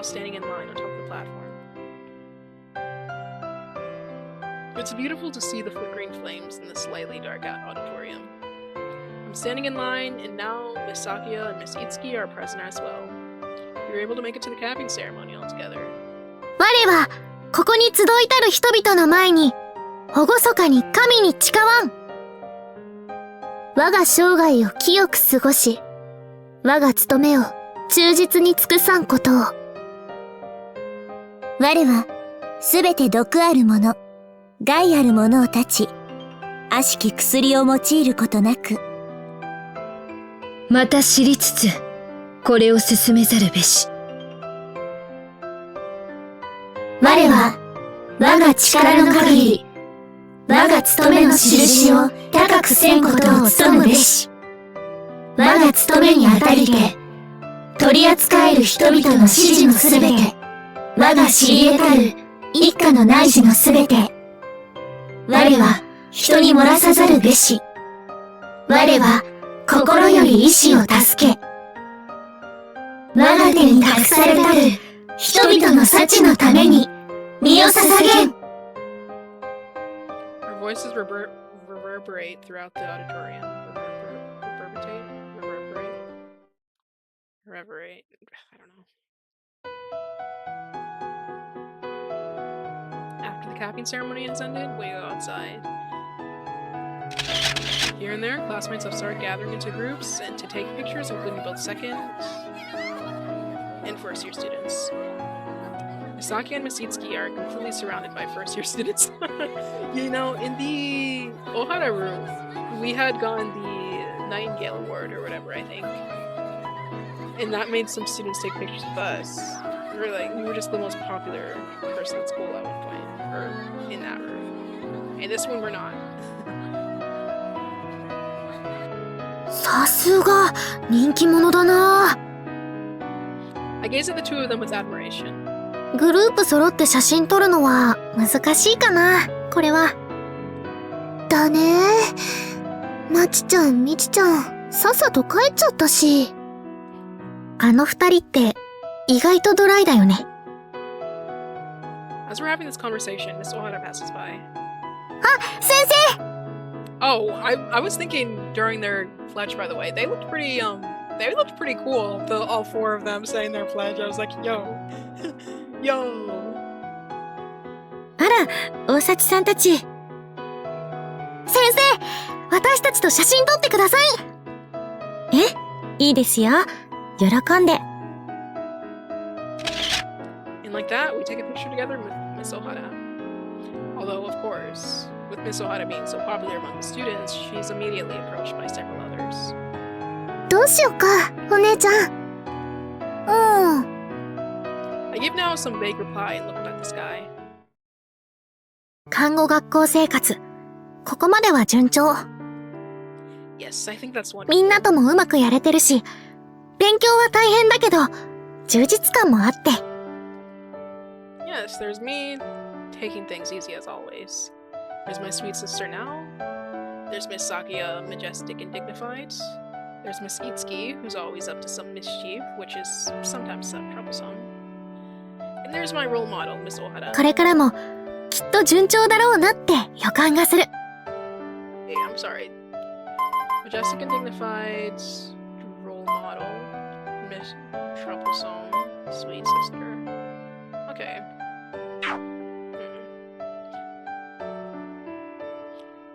standing in line on top of the platform. It's beautiful to see the flickering flames in the slightly dark auditorium. I'm standing in line, and now Miss Sakia and Miss Itsuki are present as well. We were able to make it to the capping ceremony all together. 我はここに集いたる人々の前に厳かに神に誓わん。我が生涯を清く過ごし、我が務めを忠実に尽くさんことを。我は、すべて毒あるもの、害あるものを断ち、悪しき薬を用いることなく。また知りつつ、これを進めざるべし。我は、我が力の限り、我が務めの印を高くせんことを努むべし。我が務めにあたりて、取り扱える人々の指示のすべて、我が知り得たる一家の内事のすべて、我は人に漏らさざるべし。我は心より意志を助け、我が手に託されたる人々の幸のために身を捧げん。Our voices reverberate throughout the auditorium. Reverberate. I don't know. After the capping ceremony has ended, we go outside. Here and there, classmates have started gathering into groups and to take pictures, including both second and first year students. Misaki and Misitsuki are completely surrounded by first year students. You know, in the Ohara room, we had gotten the Nightingale Award or whatever, I think. And that made some students take pictures with us. We were just the most popular person at school at one point, or in that room. And this one we're not. さすが、人気者だな。I gaze at the two of them with admiration. グループ揃って写真撮るのは難しいかな、これは。だね。なちちゃん、みちちゃん、さっさと帰っちゃったし。あの二人って意外とドライだよね。As we're having this conversation, Miss Ohara passes by. あ、先生！ Oh, I was thinking during their pledge, by the way, they looked pretty cool. All four of them saying their pledge. I was like, yo, yo. あら、大幸さんたち。先生、私たちと写真撮ってください。え、いいですよ。喜んで。And like that, we take a picture together with Miss Ohara. Although, of course, with Miss Ohara being so popular among the students, she's immediately approached by several others. どうしよっか、お姉ちゃん。I give now some vague reply and look up at the sky. 看護学校生活、ここまでは順調。Yes, I think that's one. みんなともうまくやれてるし、勉強は大変だけど、充実感もあって。Yes, there's me taking things easy as always. There's my sweet sister now. There's Miss Sakia, majestic and dignified. There's Miss Itsuki, who's always up to some mischief, which is sometimes troublesome. And there's my role model, Miss Ohara. これからもきっと順調だろうなって予感がする。Hey, I'm sorry. Majestic and dignified, role model, Miss Troublesome, sweet sister. Okay.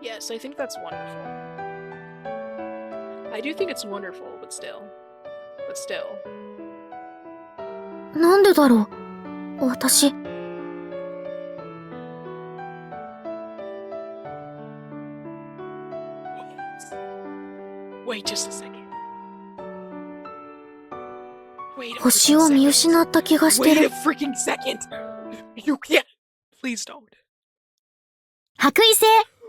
Yes, I think that's wonderful. I do think it's wonderful, but still. なんでだろう、私。Wait just a second. Wait a 星を freaking 見 second. 失った気がして Wait る。 a freaking second! You can't! Please don't. 白衣性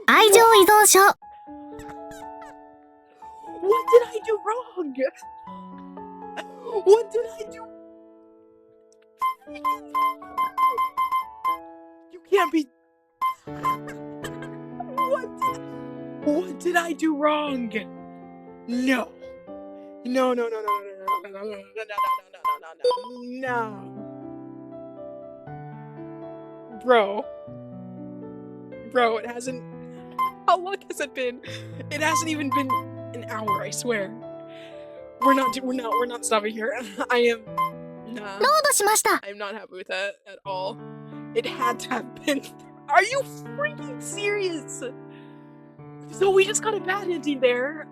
愛情依存症。 What did I do wrong? What did I do? You can't be. What did I do wrong? No. No, no, no, no, no, no, no, no, no, no, no, no. Bro, it hasn't. How long has it been? It hasn't even been an hour, I swear. We're not stopping here. I am. Nah. ロードしました。 I'm not happy with that at all. It had to have been Are you freaking serious? So we just got a bad ending there.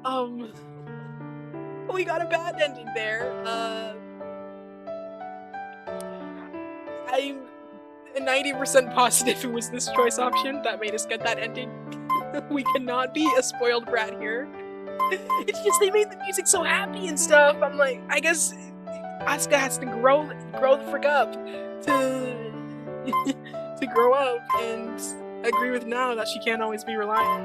We got a bad ending there. I'm 90% positive it was this choice option that made us get that ending. We cannot be a spoiled brat here. It's just they made the music so happy and stuff. I'm like, I guess Asuka has to grow the frick up to to grow up and agree with Now that she can't always be reliant.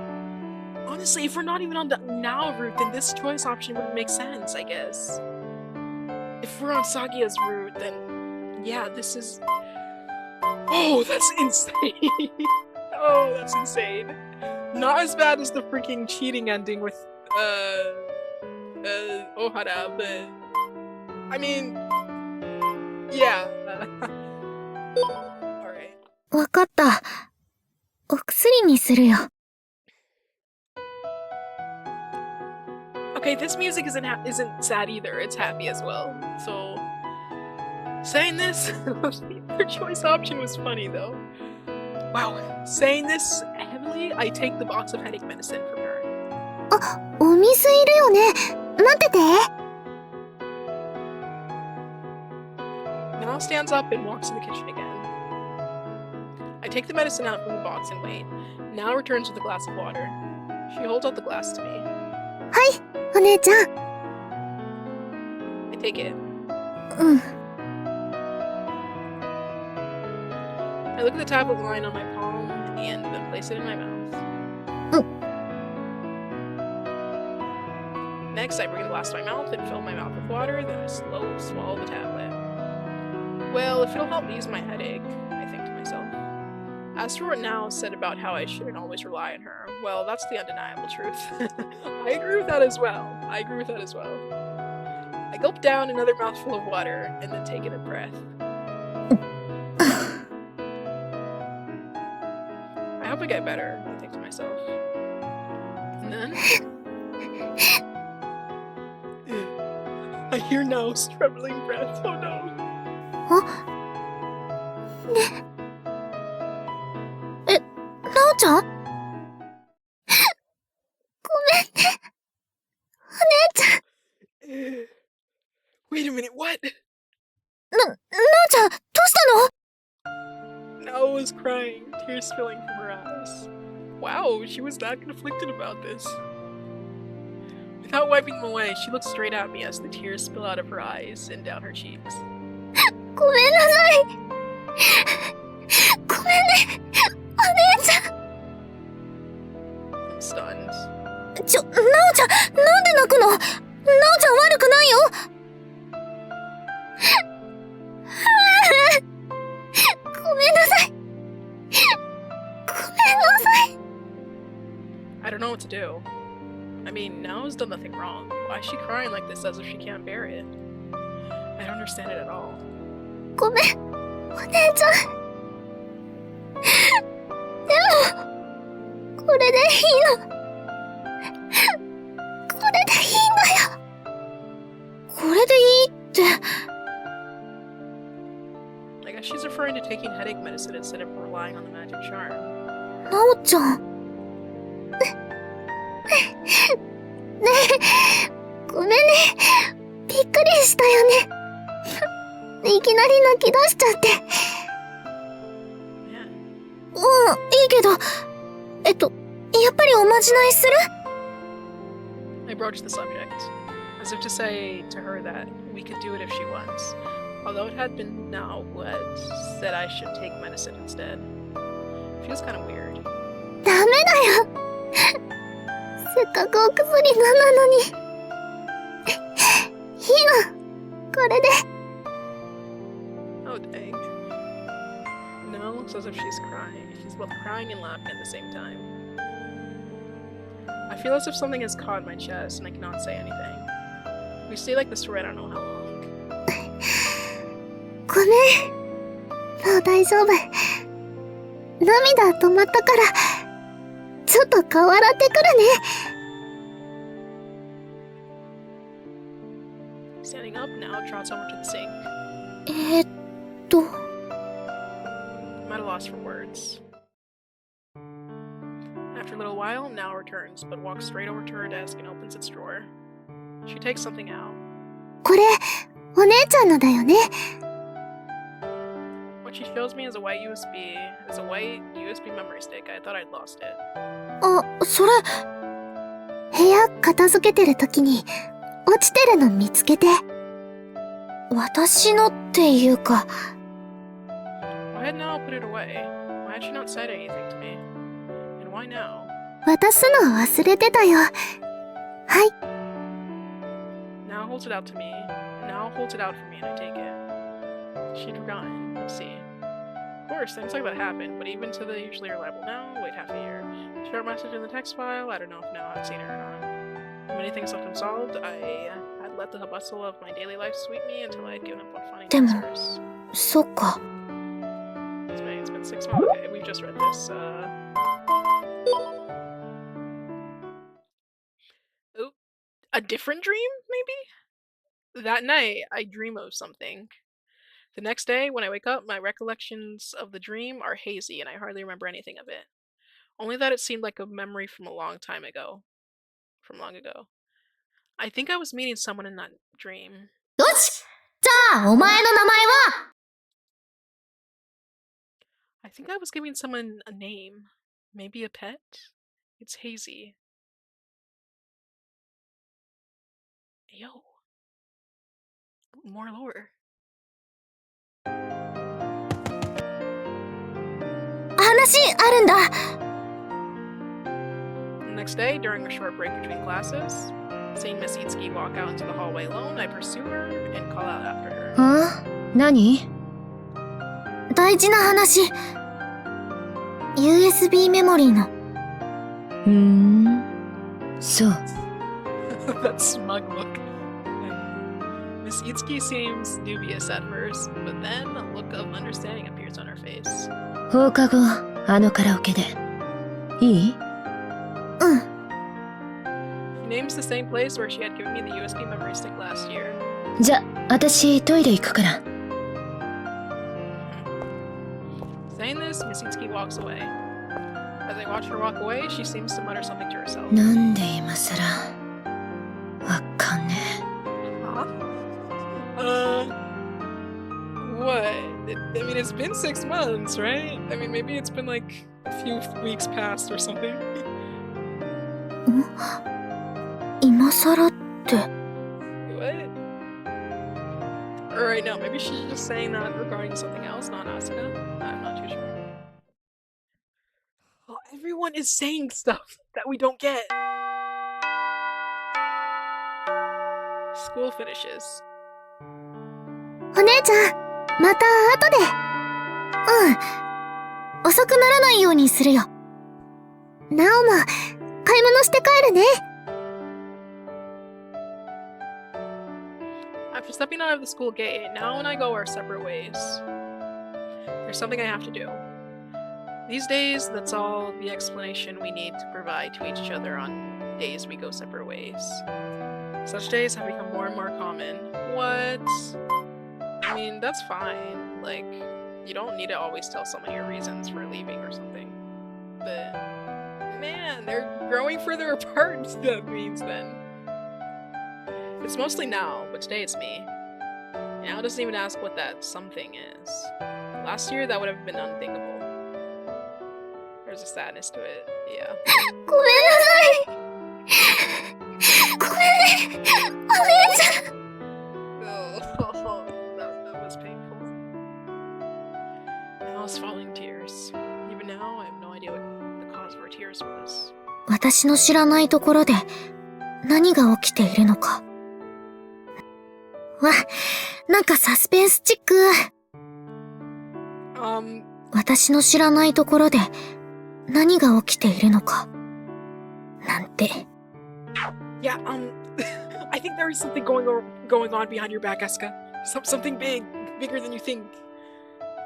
Honestly, if we're not even on the Now route, then this choice option wouldn't make sense, I guess. If we're on Sagia's route, then yeah, this is... Oh, that's insane! Oh, that's insane. Not as bad as the freaking cheating ending with, Ohara, but... I mean... Yeah. Alright. わかった。お薬にするよ。Okay, this music isn't sad either. It's happy as well. So, saying this, their choice option was funny though. Wow, saying this heavily, I take the box of headache medicine from her. お水いるよね。待ってて。Now stands up and walks in the kitchen again. I take the medicine out from the box and wait. Now returns with a glass of water. She holds out the glass to me. はい、お姉ちゃん。I take it. うん。I look at the tablet lying on my palm at the end and then place it in my mouth. Next, I bring the glass to my mouth and fill my mouth with water, then I slowly swallow the tablet. Well, if it'll help ease my headache, I think to myself. As for what Now said about how I shouldn't always rely on her, well, that's the undeniable truth. I agree with that as well. I gulp down another mouthful of water and then take in a breath. I hope I get better, I think to myself. And then... I hear Nao's trembling breath. Oh no. なおちゃん？ごめんね。お姉ちゃん。Wait a minute, what? なおちゃん、どうしたの？ Nao was crying, tears spilling from her eyes. Wow, she was that conflicted about this. Without wiping them away, she looks straight at me as the tears spill out of her eyes and down her cheeks. ごめんなさい。ごめんね。お姉ちゃん。I'm stunned. なおちゃん、なんで泣くの？なおちゃん悪くないよ。ごめんなさい。ごめんなさい。I don't know what to do. I mean, Nao's done nothing wrong. Why is she crying like this as if she can't bear it? I don't understand it at all. ごめん、お姉ちゃん。でも、これでいいの。これでいいんだよ。これでいいって。I guess she's referring to taking headache medicine instead of relying on the magic charm. なおちゃん。ねえ、ごめんね。びっくりしたよね。いきなり泣き出しちゃって。Yeah. いいけど、やっぱりおまじないする？ I broached the subject, as if to say to her that we could do it if she wants, although it had been Nao who had said I should take medicine instead. Feels kind of weird. ダメだよ。せっかくお薬飲んだのに。いいの。これで。Oh dang. Nao looks as if she's crying. She's both crying and laughing at the same time. I feel as if something has caught my chest and I cannot say anything. We stay like this for I don't know how long. ごめん。もう大丈夫。涙止まったから、ちょっと顔洗ってくるね。Standing up, Nao trots over to the sink. I'm at a loss for words. After a little while, Nao returns, but walks straight over to her desk and opens its drawer. She takes something out. これ、お姉ちゃんのだよね。 What she shows me is a white USB memory stick. I thought I'd lost it. あ、それ、部屋片付けてる時に落ちてるの見つけて。私のっていうか。 Why had Nao put it away? Why had she not said anything to me? And why now? 渡すの忘れてたよ。はい。 Nao holds it out to me. Nao holds it out for me and I take it. She'd forgotten. Let's see. Of course, things like that happen, but even to the usually reliable Nao, wait half a year. Short message in the text file, I don't know if Nao had seen her or not. Many things left unsolved. I had let the bustle of my daily life sweep me until I had given up on finding でも、 answers. そっか。 It's been 6 months. Okay, we've just read this. Oh, a different dream, maybe? That night, I dream of something. The next day, when I wake up, my recollections of the dream are hazy and I hardly remember anything of it. Only that it seemed like a memory from a long time ago. From long ago. I think I was meeting someone in that dream. よし！じゃあ、お前の名前は？ I think I was giving someone a name. Maybe a pet? It's hazy. Yo. More lore. 話あるんだ。 The next day, during a short break between classes, seeing Miss Itsuki walk out into the hallway alone, I pursue her and call out after her. あ？何？大事な話。USB メモリーの。そう。That smug look. Miss Itsuki seems dubious at first, but then a look of understanding appears on her face. 放課後、あのカラオケで。いい？うん。 She names the same place where she had given me the USB memory stick last year. じゃ、私トイレ行くから。Saying this, Miss Itsuki walks away. As I watch her walk away, she seems to mutter something to herself. なんで今さら。わかんねえ。What? I mean, it's been 6 months, right? I mean, maybe it's been like a few weeks past or something. 今さらって。 What? Alright, no, maybe she's just saying that regarding something else, not Asuka. I'm not too sure. Well, everyone is saying stuff that we don't get. School finishes. お姉ちゃん、また後で。うん。遅くならないようにするよ。なおも、買い物して帰るね。 After stepping out of the school gate, Nao and I go our separate ways. There's something I have to do. These days, that's all the explanation we need to provide to each other on days we go separate ways. Such days have become more and more common. What? I mean, that's fine. Like, you don't need to always tell someone your reasons for leaving or something. But, man, they're growing further apart, that means then. It's mostly Nao, but today it's me. Nao doesn't even ask what that something is. Last year, that would have been unthinkable. There's a sadness to it, yeah. ごめんなさい。ごめんね、お姉ちゃん。Oh, that was painful. Now it's falling tears. Even now, I have no idea what the cause of her tears was. 私の知らないところで何が起きているのか。わ、なんかサスペンスチック。私の知らないところで何が起きているのか。なんて。Yeah, I think there is something going on behind your back, Asuka. Something bigger than you think.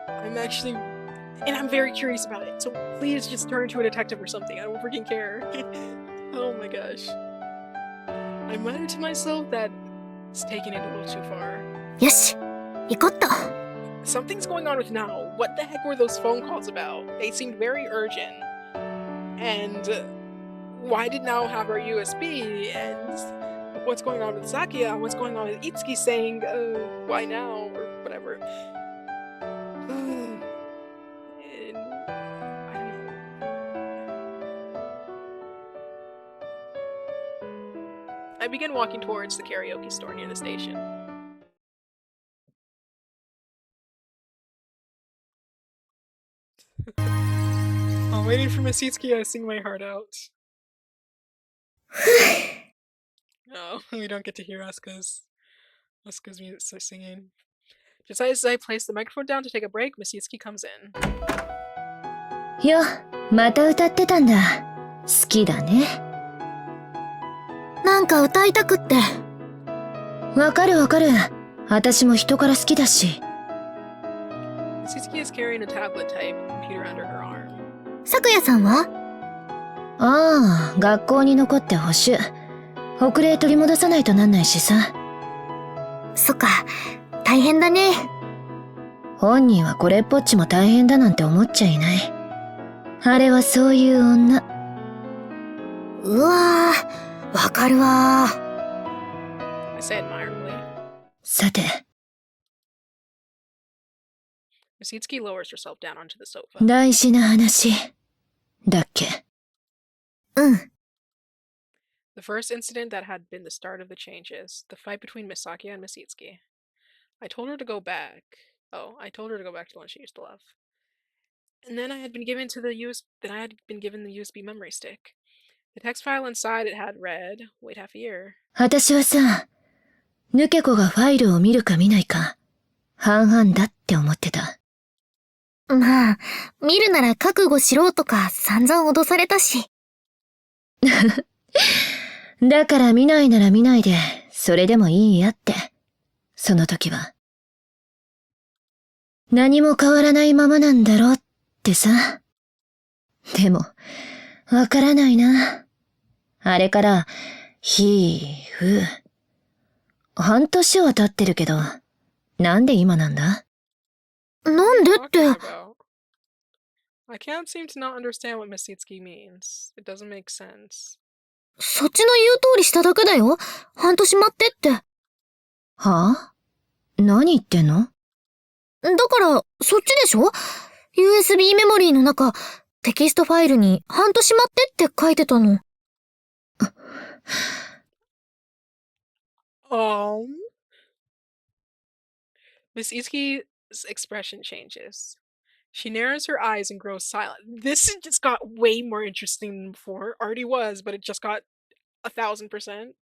I'm very curious about it. So please just turn into a detective or something. I don't freaking care. Oh my gosh. I muttered to myself that it's taking it a little too far. よし、行こっと。 Something's going on with Nao. What the heck were those phone calls about? They seemed very urgent. And why did Nao have our USB? And what's going on with Sakia? What's going on with Itsuki saying, why now? Or whatever. And I don't know. I begin walking towards the karaoke store near the station. I'm waiting for Miss Itsuki to sing my heart out. No, we don't get to hear Asuka's music singing. Just as I place the microphone down to take a break, Miss Itsuki comes in. よ、また歌ってたんだ。好きだね。なんか歌いたくって。わかるわかる。私も人から好きだし。Miss Itsuki is carrying a tablet-type computer under her arm. 咲夜さんは？ああ、学校に残って補習。遅れ取り戻さないとなんないしさ。そっか、大変だね。本人はこれっぽっちも大変だなんて思っちゃいない。あれはそういう女。うわー、わかるわー。I say admiringly. さて。Miss Itsuki lowers herself down onto the sofa. 大事な話。だっけ。うん。The first incident that had been the start of the changes, the fight between Miss Sakia and Miss Itsuki. I told her to go back. I told her to go back to the one she used to love. And then I had been given the USB memory stick. The text file inside it had read, wait half a year. 私はさ、ヌケ子がファイルを見るか見ないか、半々だって思ってた。まあ、見るなら覚悟しろとか散々脅されたし。だから見ないなら見ないで、それでもいいやって。その時は。何も変わらないままなんだろうってさ。でも、わからないな。あれから、半年は経ってるけど、なんで今なんだ？なんでって。I can't seem to not understand what Miss Itsuki means. It doesn't make sense. そっちの言う通りしただけだよ。半年待ってって。はあ？何言ってんの？だから、そっちでしょ？ USB メモリーの中、テキストファイルに半年待ってって書いてたの。Miss Itsuki's expression changes. She narrows her eyes and grows silent. This just got way more interesting than before. Already was, but it just got 1,000%,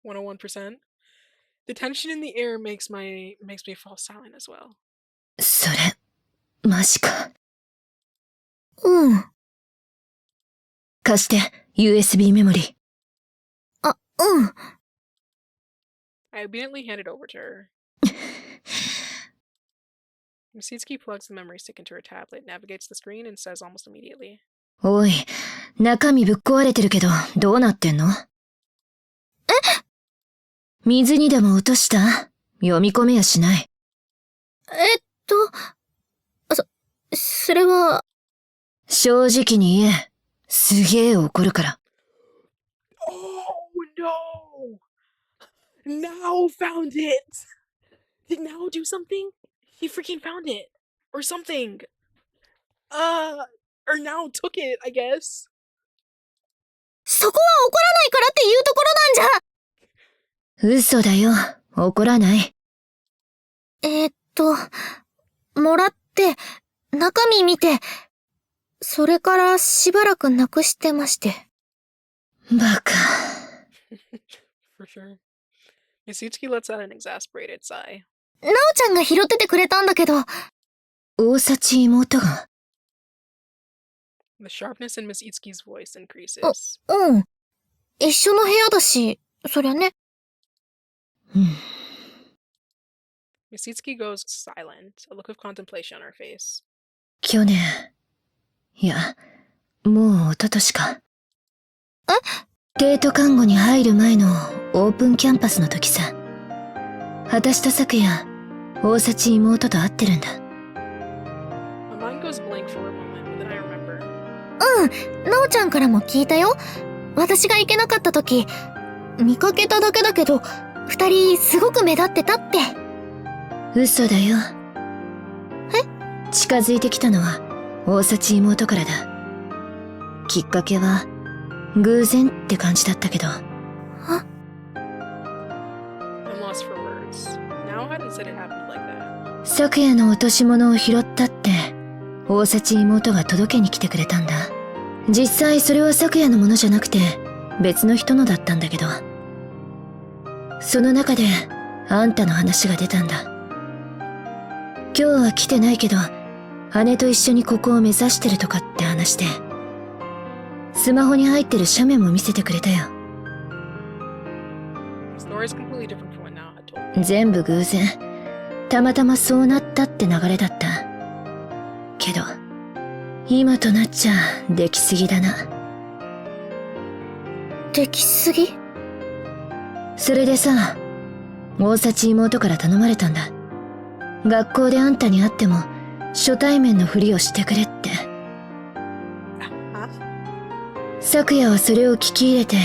101%. The tension in the air makes me fall silent as well. それ、マジか。うん。貸して、USB メモリー。あ、うん。I obediently hand it over to her. Miss Itsuki plugs the memory stick into her tablet, navigates the screen, and says almost immediately. おい、中身ぶっ壊れてるけど、どうなってんの？水にでも落とした？読み込めやしない。それは。正直に言え。すげえ怒るから。Oh no! Now found it! Did Now do something? He freaking found it! Or something! Or Now took it, I guess. そこは怒らないからっていうところなんじゃ！嘘だよ。怒らない。もらって、中身見て、それからしばらくなくしてまして。バカ。For sure. Miss Itsuki lets out an exasperated sigh. なおちゃんが拾っててくれたんだけど。大幸妹が。The sharpness in Miss Itsuki's voice increases. うん。一緒の部屋だし、そりゃね。Miss Itsuki goes silent, a look of contemplation on her face. 去年。いや、もう一昨年か。帝都看護に入る前のオープンキャンパスの時さ。私と昨夜、大幸妹と会ってるんだ。My mind goes blank for a moment, but then I remember. なおちゃんからも聞いたよ。私が行けなかった時、見かけただけだけど、二人すごく目立ってたって。嘘だよ。近づいてきたのは大幸妹からだ。きっかけは偶然って感じだったけど。I'm lost for words. Now hadn't said it happened like that. 昨夜の落とし物を拾ったって大幸妹が届けに来てくれたんだ。実際それは昨夜のものじゃなくて別の人のだったんだけど、その中であんたの話が出たんだ。今日は来てないけど姉と一緒にここを目指してるとかって話で、スマホに入ってる写メも見せてくれたよ。The story is completely different from what Now had told me. 全部偶然、たまたまそうなったって流れだったけど、今となっちゃできすぎだな。できすぎ？それでさ、大幸妹から頼まれたんだ。学校であんたに会っても初対面のふりをしてくれって。昨夜はそれを聞き入れて、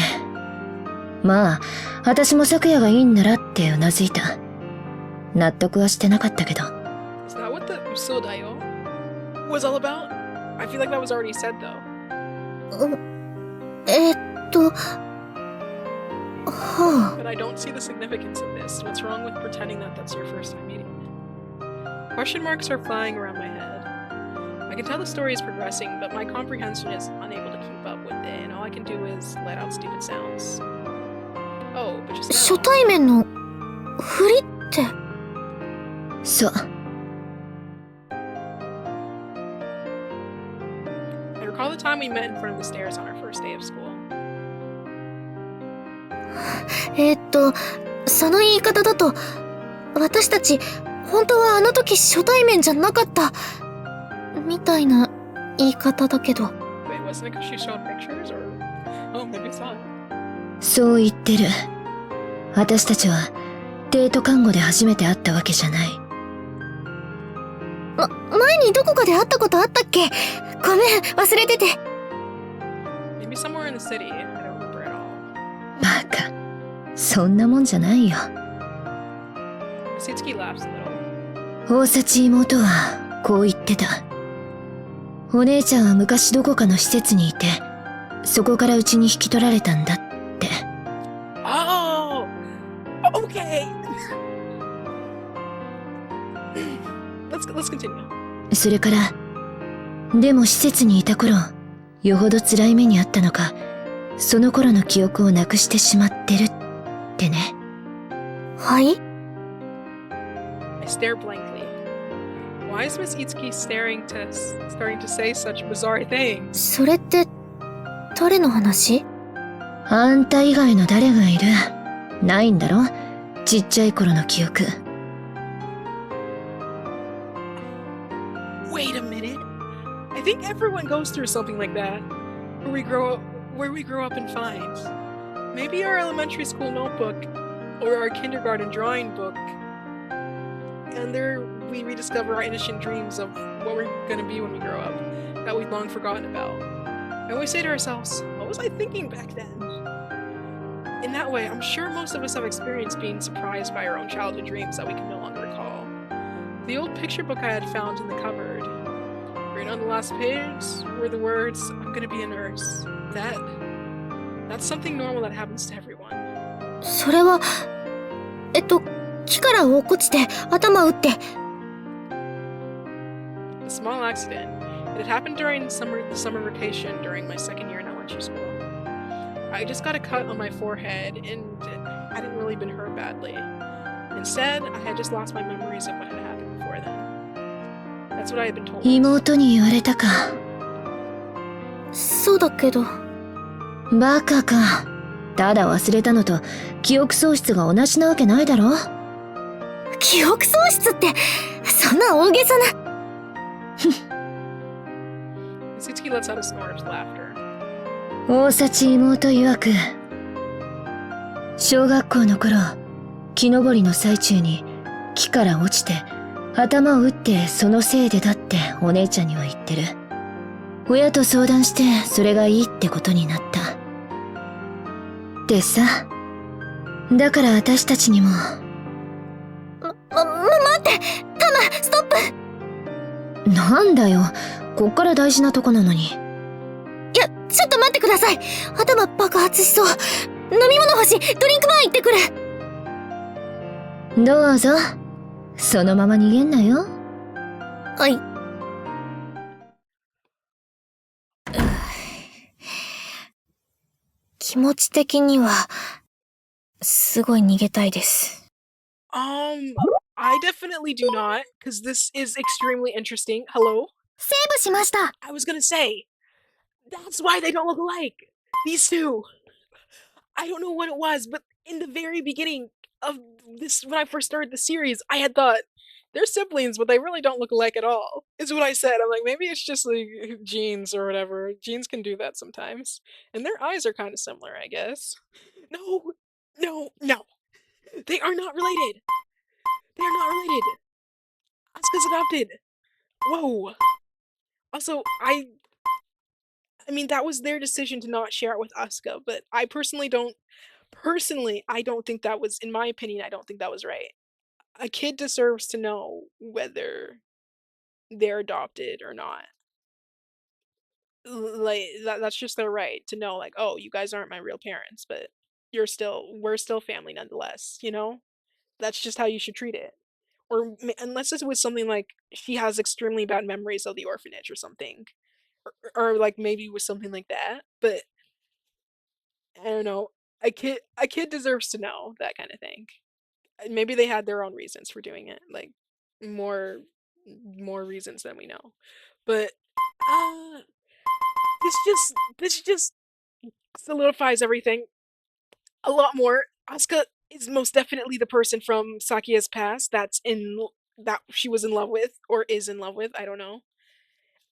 まあ私も昨夜がいいんならってうなずいた。納得はしてなかったけど。 Is that what the Usodayo was all about? I feel like that was already said though. は But I don't see the significance of this. What's wrong with pretending that that's your first time meeting me? Question marks are flying around my head. I can tell the story is progressing, but my comprehension is unable to keep up with it, and all I can do is let out stupid sounds. Oh, but just 初 now. 対面のふりって。そう。I recall the time we met in front of the stairs on our first day of school. その言い方だと、私たち本当はあの時初対面じゃなかったみたいな言い方だけど。 Wait, wasn't it because she showed pictures, or oh, maybe I saw it. そう言ってる。私たちはデート看護で初めて会ったわけじゃない。前にどこかで会ったことあったっけ？ごめん、忘れてて。 Maybe somewhere in the city. I don't remember at all. バカ。そんなもんじゃないよ。Satsuki laughs a little. 大幸妹はこう言ってた。お姉ちゃんは昔どこかの施設にいて、そこからうちに引き取られたんだって。Oh, okay. Let's continue. それから、でも施設にいた頃、よほど辛い目にあったのか、その頃の記憶をなくしてしまってるってね。はい？ I stare blankly. Why is Miss Itsuki starting to say such bizarre things? それって誰の話？あんた以外の誰がいる？ないんだろ？ちっちゃい頃の記憶。Wait a minute. I think everyone goes through something like that, where we grow up and find. Maybe our elementary school notebook, or our kindergarten drawing book, and there we rediscover our innocent dreams of what we're gonna be when we grow up, that we've long forgotten about. And we say to ourselves, what was I thinking back then? In that way, I'm sure most of us have experienced being surprised by our own childhood dreams that we can no longer recall. The old picture book I had found in the cupboard. Written on the last page were the words, I'm gonna be a nurse. That's something normal that happens to everyone. それは、木から落っこちて頭打って。A small accident. It had happened during the summer vacation during my second year in elementary school. I just got a cut on my forehead and I hadn't really been hurt badly. Instead, I had just lost my memories of what had happened before then. That's what I had been told. 妹に言われたか。そうだけど。バカか。ただ忘れたのと記憶喪失が同じなわけないだろ。記憶喪失って、そんな大げさな。Satsuki lets out a snort of laughter. 大幸妹曰く、小学校の頃、木登りの最中に木から落ちて頭を打ってそのせいでだってお姉ちゃんには言ってる。親と相談してそれがいいってことになった。でさ、だから私たちにも。待って！タマ、ストップ！なんだよ、こっから大事なとこなのに。いや、ちょっと待ってください。頭爆発しそう。飲み物欲しい。ドリンクバー行ってくる。どうぞ。そのまま逃げんなよ。はい。気持ち的には、すごい逃げたいです。I definitely do not, because this is extremely interesting. Hello? セーブしました。I was gonna say, that's why they don't look alike. These two. I don't know what it was, but in the very beginning of this, when I first started the series, I had thought, they're siblings, but they really don't look alike at all, is what I said. I'm like, maybe it's just like genes or whatever. Genes can do that sometimes. And their eyes are kind of similar, I guess. No, no, no. They are not related. They are not related. Asuka's adopted. Whoa. Also, I mean, that was their decision to not share it with Asuka, but I personally don't think that was, in my opinion, I don't think that was right. A kid deserves to know whether they're adopted or not. Like that's just their right to know, like, oh, you guys aren't my real parents, but we're still family nonetheless, you know? That's just how you should treat it. Or unless it was something like she has extremely bad memories of the orphanage or something. Or like maybe it was something like that, but I don't know. A kid deserves to know that kind of thing. Maybe they had their own reasons for doing it, like more reasons than we know. But this just solidifies everything a lot more. Asuka is most definitely the person from Sakia's past that she was in love with or is in love with. I don't know.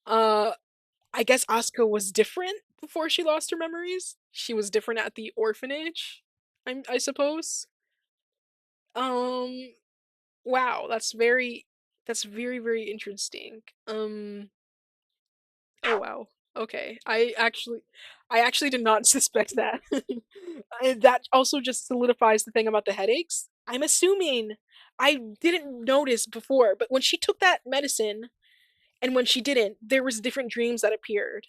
I guess Asuka was different before she lost her memories. She was different at the orphanage, I suppose. Wow, that's very, very interesting. Oh wow. Okay. I actually did not suspect that. That also just solidifies the thing about the headaches. I'm assuming I didn't notice before, but when she took that medicine and when she didn't, there was different dreams that appeared.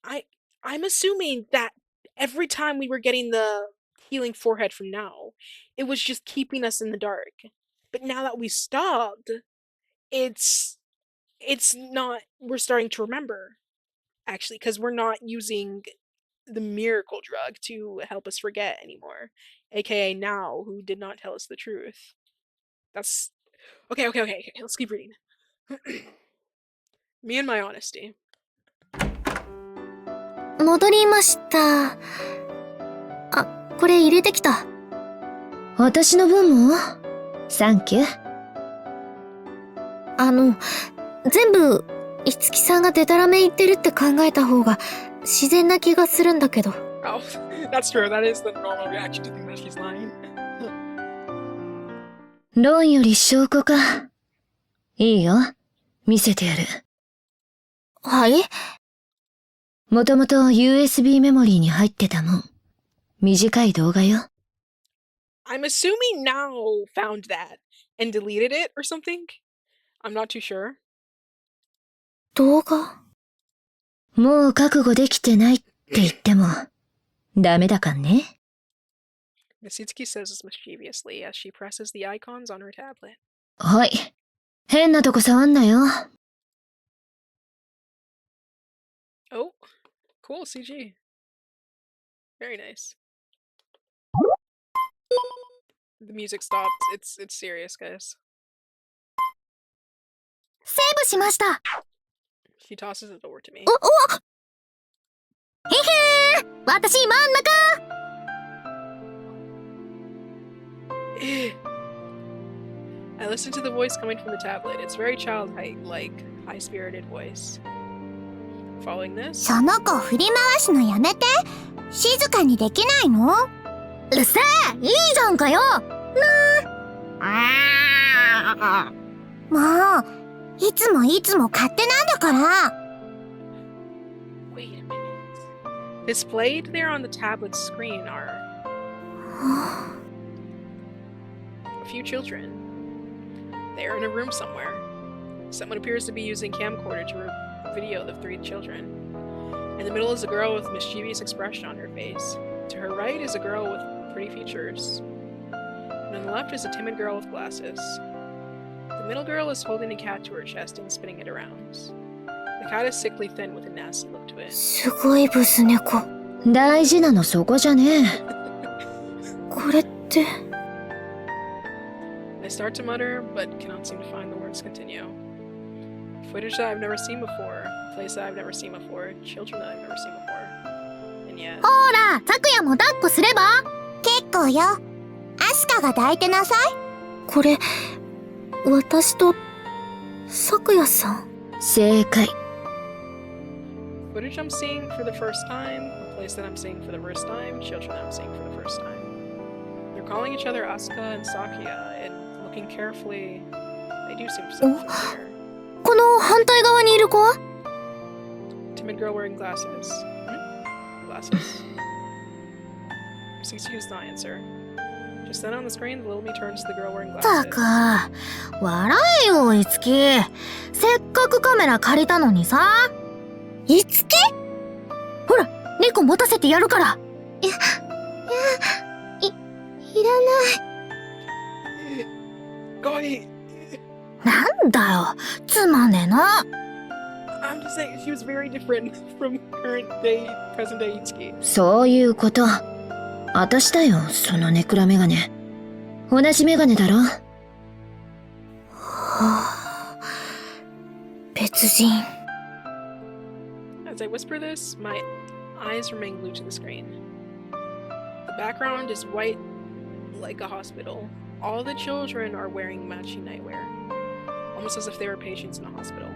I'm assuming that every time we were getting the healing forehead from now, it was just keeping us in the dark. But now that we stopped, it's not, we're starting to remember, actually, because we're not using the miracle drug to help us forget anymore, aka now, who did not tell us the truth. That's okay, let's keep reading. Me and my honesty. 戻りました。あ、これ入れてきた。私の分も？サンキュー。全部、いつきさんがデタラメ言ってるって考えた方が自然な気がするんだけど。Oh, that's true. That is the normal reaction to think that she's lying. 論より証拠か。いいよ。見せてやる。はい？もともと USB メモリーに入ってたもん。短い動画よ。I'm assuming Now found that and deleted it or something. I'm not too sure. 動画？もう覚悟できてないって言ってもダメだかんね。Misutsuki says this mischievously as she presses the icons on her tablet. はい。変なとこ触んなよ。Oh, cool CG. Very nice. The music stopped. It's serious, guys. セーブしました。She tosses it over to me. おへへー、私真ん中。I listen to the voice coming from the tablet. It's very childlike, high-spirited voice. Following this. その子振り回すのやめて。静かにできないの？うっせえ、いいじゃんかよ。もう、いつも勝手なんだから。Wait a minute. Displayed there on the tablet screen are a few children. They are in a room somewhere. Someone appears to be using camcorder to video the 3 children. In the middle is a girl with mischievous expression on her face. To her right is a girl with pretty features. And on the left is a timid girl with glasses. The middle girl is holding a cat to her chest and spinning it around. The cat is sickly thin with a nasty look to it. すごいブス猫。大事なのそこじゃねえ。これって。I start to mutter, but cannot seem to find the words to continue. Footage that I've never seen before, a place that I've never seen before, children that I've never seen before. And yet... ほら、咲夜も抱っこすれば？結構よ。アスカが抱いてなさい。これ、私と、咲夜さん。正解。Footage I'm seeing for the first time, a place that I'm seeing for the first time, children that I'm seeing for the first time. They're calling each other Asuka and Sakuya, and looking carefully, they do seem so familiar. この反対側にいる子は？ Timid girl wearing glasses. Glasses. Excuse the answer. Just then on the screen, the little me turns to the girl wearing た glasses. か、笑えよ、いつき。せっかくカメラ借りたのにさ。いつき？ほら、猫持たせてやるから。いらない。Goy! なんだよ、つまんねえな。I'm just saying, she was very different from current day, present day Itsuki. そういうこと。私だよ、そのネクラメガネ。同じメガネだろ。はあ、別人。As I whisper this, my eyes remain glued to the screen. The background is white like a hospital. All the children are wearing matching nightwear, almost as if they were patients in a hospital.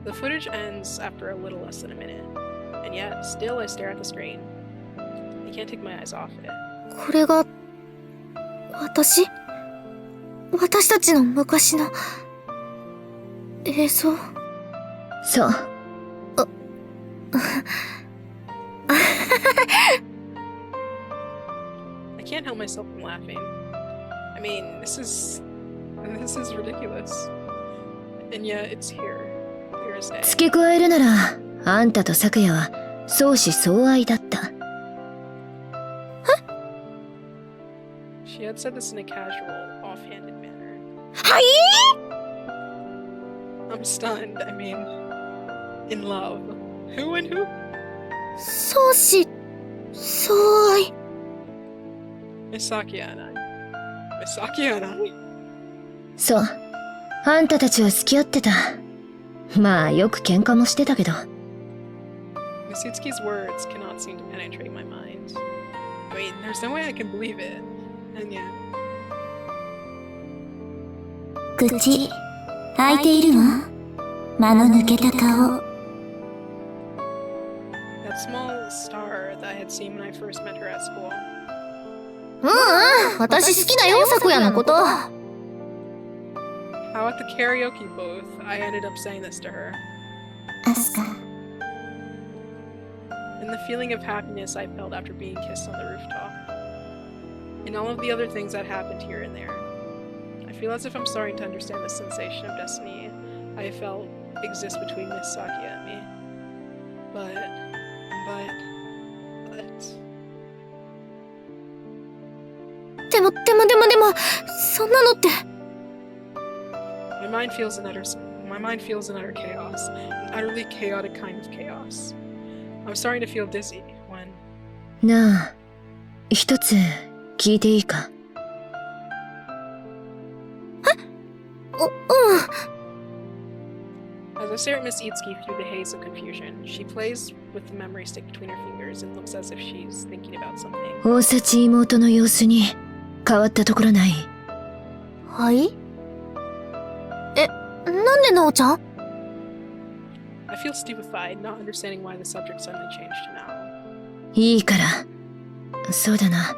The footage ends after a little less than a minute, and yet, still I stare at the screen. I can't take my eyes off it. これが、私たちの昔の、映像。そう。I can't help myself from laughing. I mean, this is ridiculous. And yet, it's here. Clear as day. 付け加えるなら、あんたと咲夜は相思相愛だった。She had said this in a casual, offhanded manner. はい？ I'm stunned. I mean, in love. Who and who? 相思相愛。Miss Sakuya and I. Miss Sakuya and I? そう。あんたたちは付き合ってた。まあ、よく喧嘩もしてたけど。Miss Itsuki's words cannot seem to penetrate my mind. I mean, there's no way I can believe it. And yet... 口、開いているわ。間の抜けた顔。That small star that I had seen when I first met her at school. 私好きだよ、咲夜のこと。How at the karaoke booth, I ended up saying this to her. アスカ。And the feeling of happiness I felt after being kissed on the rooftop. And all of the other things that happened here and there. I feel as if I'm starting to understand the sensation of destiny I felt exists between Miss Sakuya and me. But...でも、そんなのって。My mind feels an utter chaos. An utterly chaotic kind of chaos. I'm starting to feel dizzy when... なあ、一つ聞いていいか？As I stare at Miss Itsuki through the haze of confusion, she plays with the memory stick between her fingers and looks as if she's thinking about something. 大幸妹の様子に変わったところない？はい？なんでなおちゃん？ I feel stupefied, not understanding why the subject suddenly changed to now. いいから。そうだな。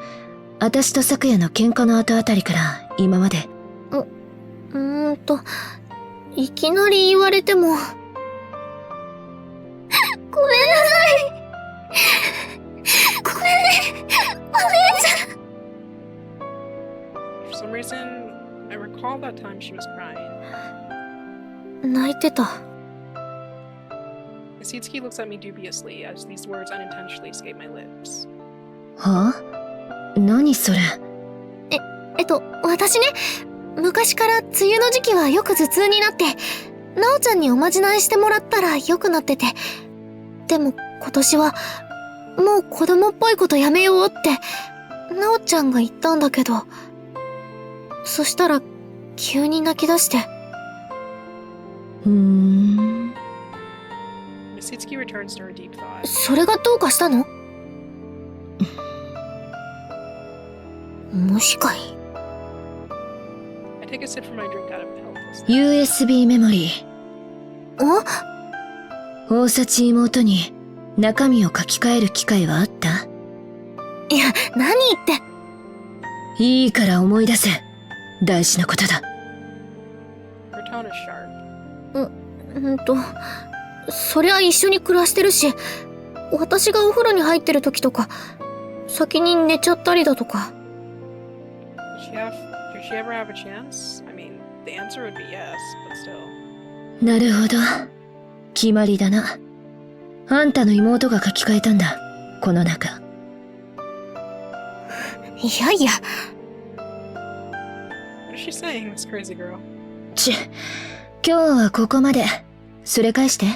私と咲夜の喧嘩の後あたりから今まで。いきなり言われても。ごめんなさ recall that time she was crying. 泣いてた。Misitsuki looks at me dubiously as these words unintentionally escape my lips. はあ？何それ？私ね、昔から梅雨の時期はよく頭痛になって、なおちゃんにおまじないしてもらったら良くなってて。でも今年は、もう子供っぽいことやめようって、なおちゃんが言ったんだけど、そしたら、急に泣き出して。Misitsuki returns to her deep thought. それがどうかしたの？もしかい。I take a sip from my drink out of helplessness. USB メモリー。お？大幸妹に中身を書き換える機会はあった？いや、何言って。いいから思い出せ。大事なことだ。Her tone is sharp. そりゃ一緒に暮らしてるし、私がお風呂に入ってる時とか、先に寝ちゃったりだとか。Did she ever have a chance? I mean, the answer would be yes, but still. なるほど。決まりだな。あんたの妹が書き換えたんだ。この中。いやいや。What is she saying, this crazy girl? 今日はここまで。それ返して。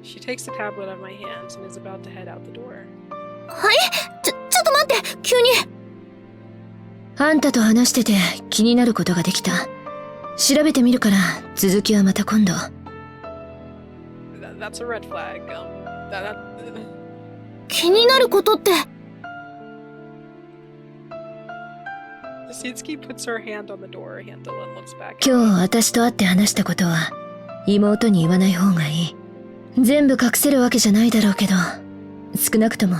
She takes the tablet out of my hands and is about to head out the door. はい？ちょっと待って、急に。あんたと話してて気になることができた。調べてみるから続きはまた今度。That's a red flag. 気になることって。Misitsuki puts her hand on the door handle and looks back. 今日私と会って話したことは妹に言わない方がいい。全部隠せるわけじゃないだろうけど、少なくとも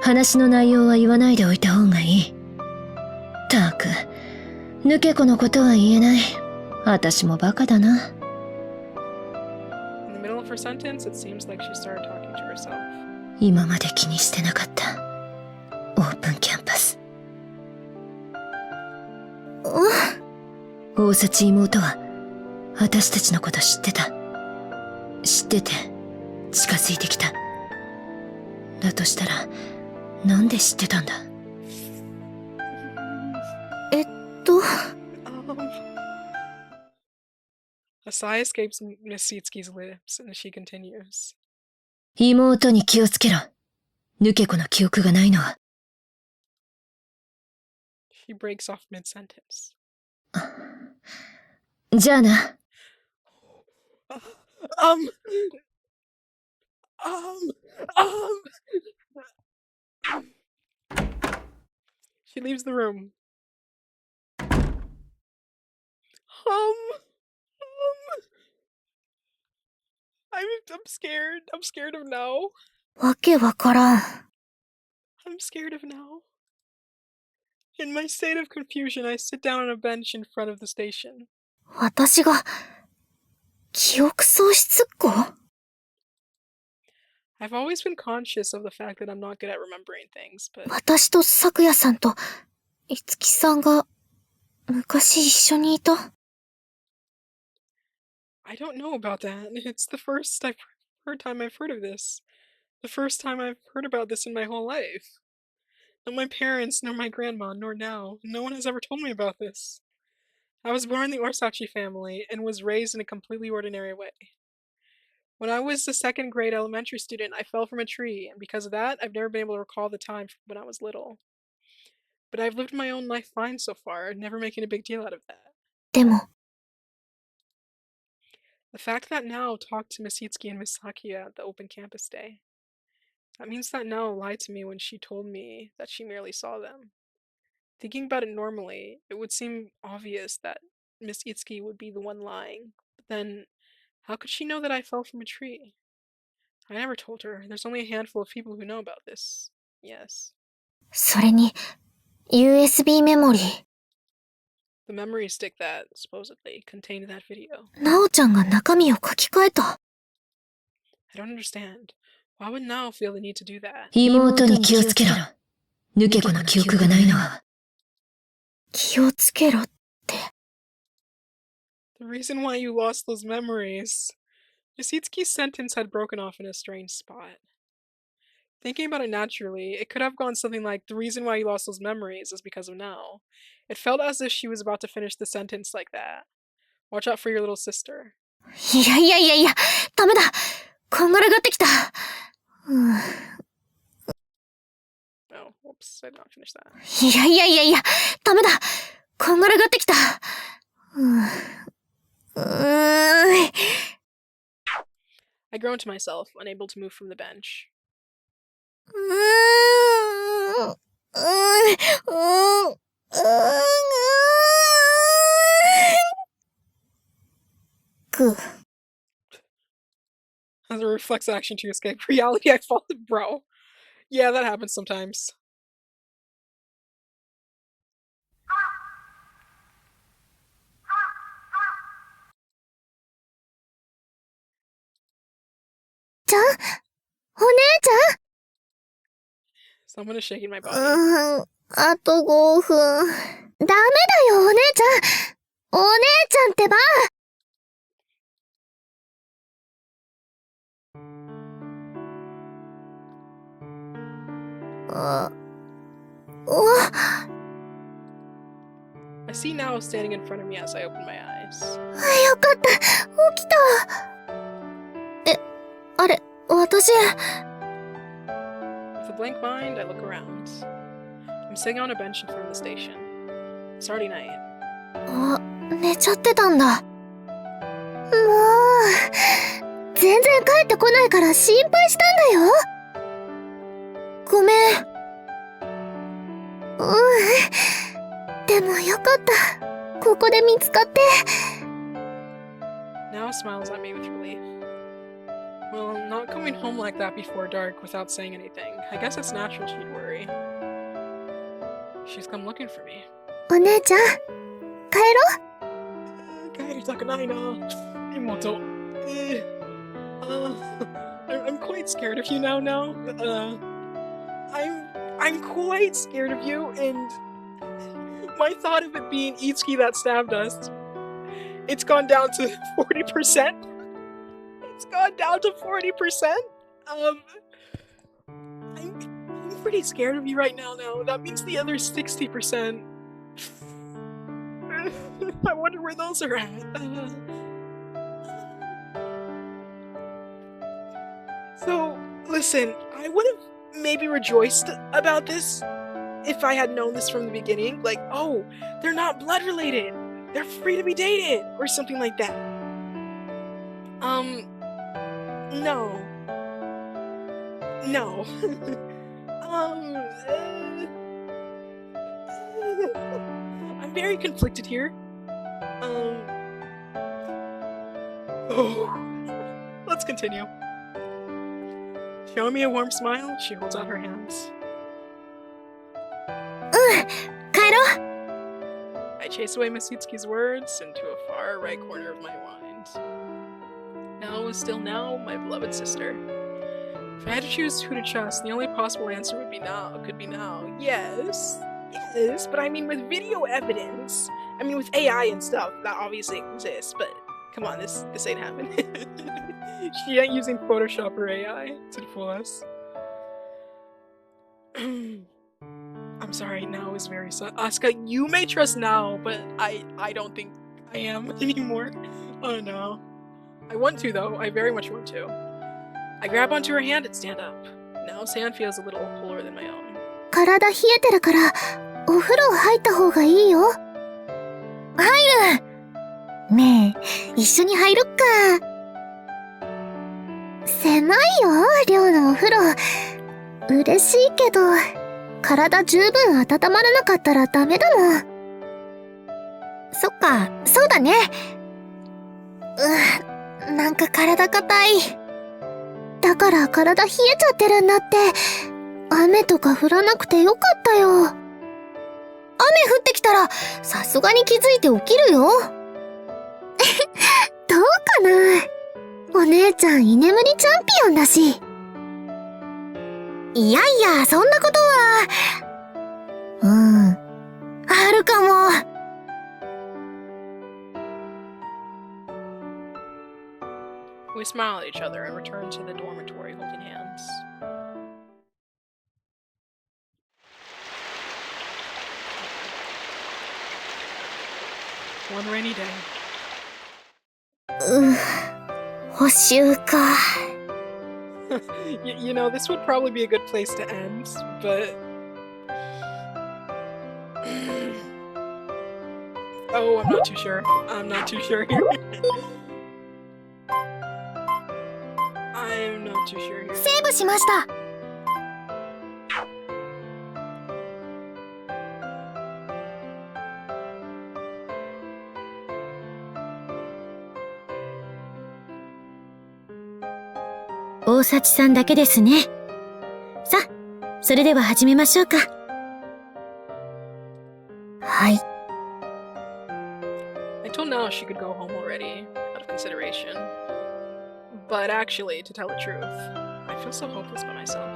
話の内容は言わないでおいた方がいい。たく、抜け子のことは言えない。私もバカだな。In the middle of her sentence, it seems like she started talking to herself. 今まで気にしてなかったオープンキャンパス。大幸妹は私たちのこと知ってた。知ってて近づいてきた。だとしたらなんで知ってたんだ。A sigh escapes Misitsuki's lips, and she continues. 妹に気をつけろ。抜け子の記憶がないのは。She breaks off mid-sentence. じゃあな。She leaves the room. I'm scared. I'm scared of now. わけわからん。I'm scared of now. In my state of confusion, I sit down on a bench in front of the station. 私が、記憶喪失っ子？ I've always been conscious of the fact that I'm not good at remembering things, but 私と咲夜さんと、いつきさんが、昔一緒にいた？ I don't know about that. It's the first time I've heard of this. The first time I've heard about this in my whole life. Not my parents, nor my grandma, nor now. No one has ever told me about this. I was born in the Orsachi family and was raised in a completely ordinary way. When I was a second grade elementary student, I fell from a tree, and because of that, I've never been able to recall the time from when I was little. But I've lived my own life fine so far, never making a big deal out of that. でも、The fact that Nao talked to Misitsuki and Misakiya at the open campus day. That means that Nao lied to me when she told me that she merely saw them. Thinking about it normally, it would seem obvious that Miss Itsuki would be the one lying. But then, how could she know that I fell from a tree? I never told her. There's only a handful of people who know about this. Yes. それに、USB メモリー。The memory stick that, supposedly, contained that video. なおちゃんが中身を書き換えた。I don't understand. Why would Nao feel the need to do that? 妹に気をつけろ。抜け子の記憶がないのは。気をつけろって。The reason why you lost those memories. Yositsuki's sentence had broken off in a strange spot. Thinking about it naturally, it could have gone something like, the reason why you lost those memories is because of now. It felt as if she was about to finish the sentence like that. Watch out for your little sister. いやいやいやいや、ダメだ。こんがらがってきた。Oh, whoops, I did not finish that. いやいやいやいや、ダメだ。こんがらがってきた。I groaned to myself, unable to move from the bench. As a reflex action to escape reality, I followed bro. Yeah, that happens sometimes. Someone is shaking my body. あと5分。ダメだよ、お姉ちゃん。お姉ちゃんってば。I see now standing in front of me as I open my eyes. よかった。起きた。あれ、私。With a blank mind, I look around. I'm sitting on a bench in front of the station. It's already night. あ、寝ちゃってたんだ。もう、全然帰ってこないから心配したんだよ。ごめん。でもよかった。ここで見つかって。Now smiles at me with relief. Well, not coming home like that before dark without saying anything. I guess it's natural she'd worry. She's come looking for me. お姉ちゃん、帰ろう。帰りたくないな。妹。I'm quite scared of you now. I'm quite scared of you, and my thought of it being Itsuki that stabbed us, it's gone down to 40%. It's gone down to 40%. I'm pretty scared of you right now. That means the other 60%. I wonder where those are at. So, listen, I would have maybe rejoiced about this if I had known this from the beginning. Like, oh, they're not blood related. They're free to be dated, or something like that. No. No. I'm very conflicted here. Oh. Let's continue. Showing me a warm smile, she holds out her hands. 帰ろう。 I chase away Masutsuki's words into a far right corner of my mind. Now is still now, my beloved sister. If I had to choose who to trust, the only possible answer would be now. Could be now. Yes, but I mean with video evidence. I mean with AI and stuff, that obviously exists, but come on, this ain't happening. She ain't using Photoshop or AI to fool us. I'm sorry, now is very Asuka, you may trust now, but I don't think I am anymore. Oh no. I want to though, I very much want to. I grab onto her hand and stand up. Now his hand feels a little cooler than my own. 体冷えてるから、お風呂入った方がいいよ。入る！ねえ、一緒に入ろっか。狭いよ、寮のお風呂。嬉しいけど、体十分温まらなかったらダメだもん。そっか、そうだね。なんか体硬い。だから体冷えちゃってるんだって。雨とか降らなくてよかったよ。雨降ってきたら、さすがに気づいて起きるよ。どうかな。お姉ちゃん居眠りチャンピオンだし。いやいや、そんなことは。うん。あるかも。We smile at each other and return to the dormitory holding hands. One rainy day. 補習か。You know, this would probably be a good place to end, but... Oh, I'm not too sure. I'm not too sure here. I'm not too sure here. セーブしました。大幸さんだけですね。さあ、それでは始めましょうか。はい。Until now, she could go home already, out of consideration. But actually, to tell the truth, I feel so hopeless by myself.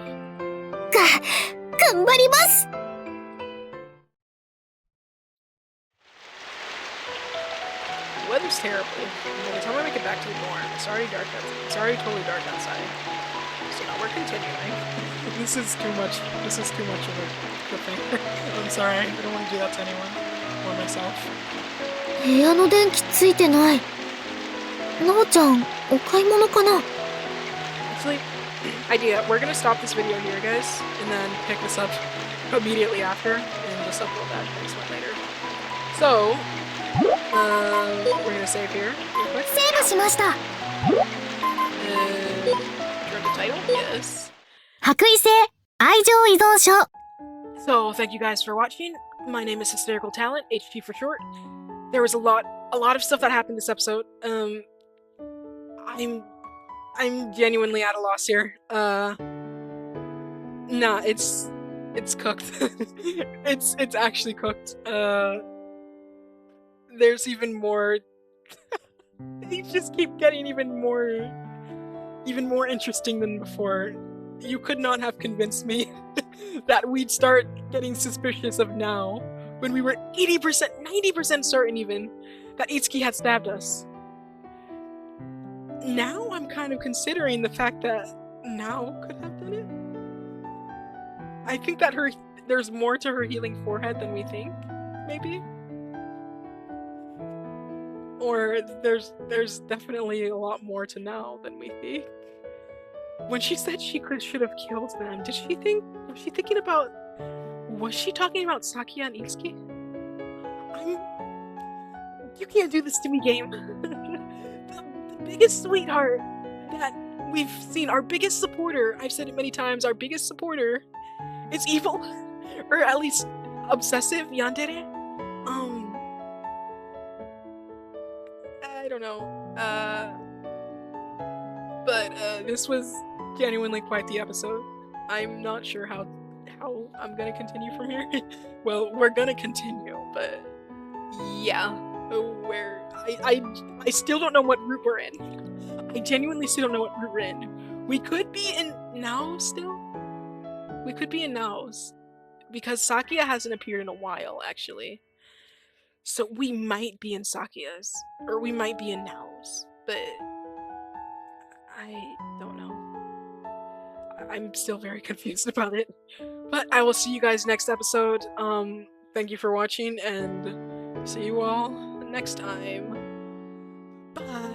頑張ります。The weather's terrible. By the time I make it back to the dorm, it's already dark outside. It's already totally dark outside. So now we're continuing. This is too much. This is too much of a cliffhanger. I'm sorry. I don't want to do that to anyone or myself. 部屋の電気ついてない。なおちゃん、お買い物かな？ Actually, idea. We're gonna stop this video here, guys, and then pick this up immediately after, and just upload that next one later. So, we're gonna save here real quick. セーブしました。Turn the title? Yes. 白衣性愛情依存症。 So, thank you guys for watching. My name is Hysterical Talent, HT for short. There was a lot of stuff that happened this episode. I'm genuinely at a loss here. Nah, it's cooked. it's actually cooked. There's even more. They just keep getting even more interesting than before. You could not have convinced me that we'd start getting suspicious of now, when we were 80%, 90% certain even, that Itsuki had stabbed us. Now I'm kind of considering the fact that Nao could have done it. I think that there's more to her healing forehead than we think, maybe. Or there's definitely a lot more to Nao than we think. When she said she should have killed them, was she talking about Sakia and Itsuki? You can't do this to me, game. the biggest sweetheart that we've seen, our biggest supporter, I've said it many times, our biggest supporter is evil. Or at least obsessive, yandere. I don't know. But this was genuinely quite the episode. I'm not sure how I'm gonna continue from here. Well, we're gonna continue, but yeah, I still don't know what route we're in. I genuinely still don't know what route we're in. We could be in Nao still. We could be in Nao's because Sakia hasn't appeared in a while, actually. So we might be in Sakia's, or we might be in Nao's, but I don't know. I'm still very confused about it. But I will see you guys next episode. Thank you for watching, and see you all next time. Bye.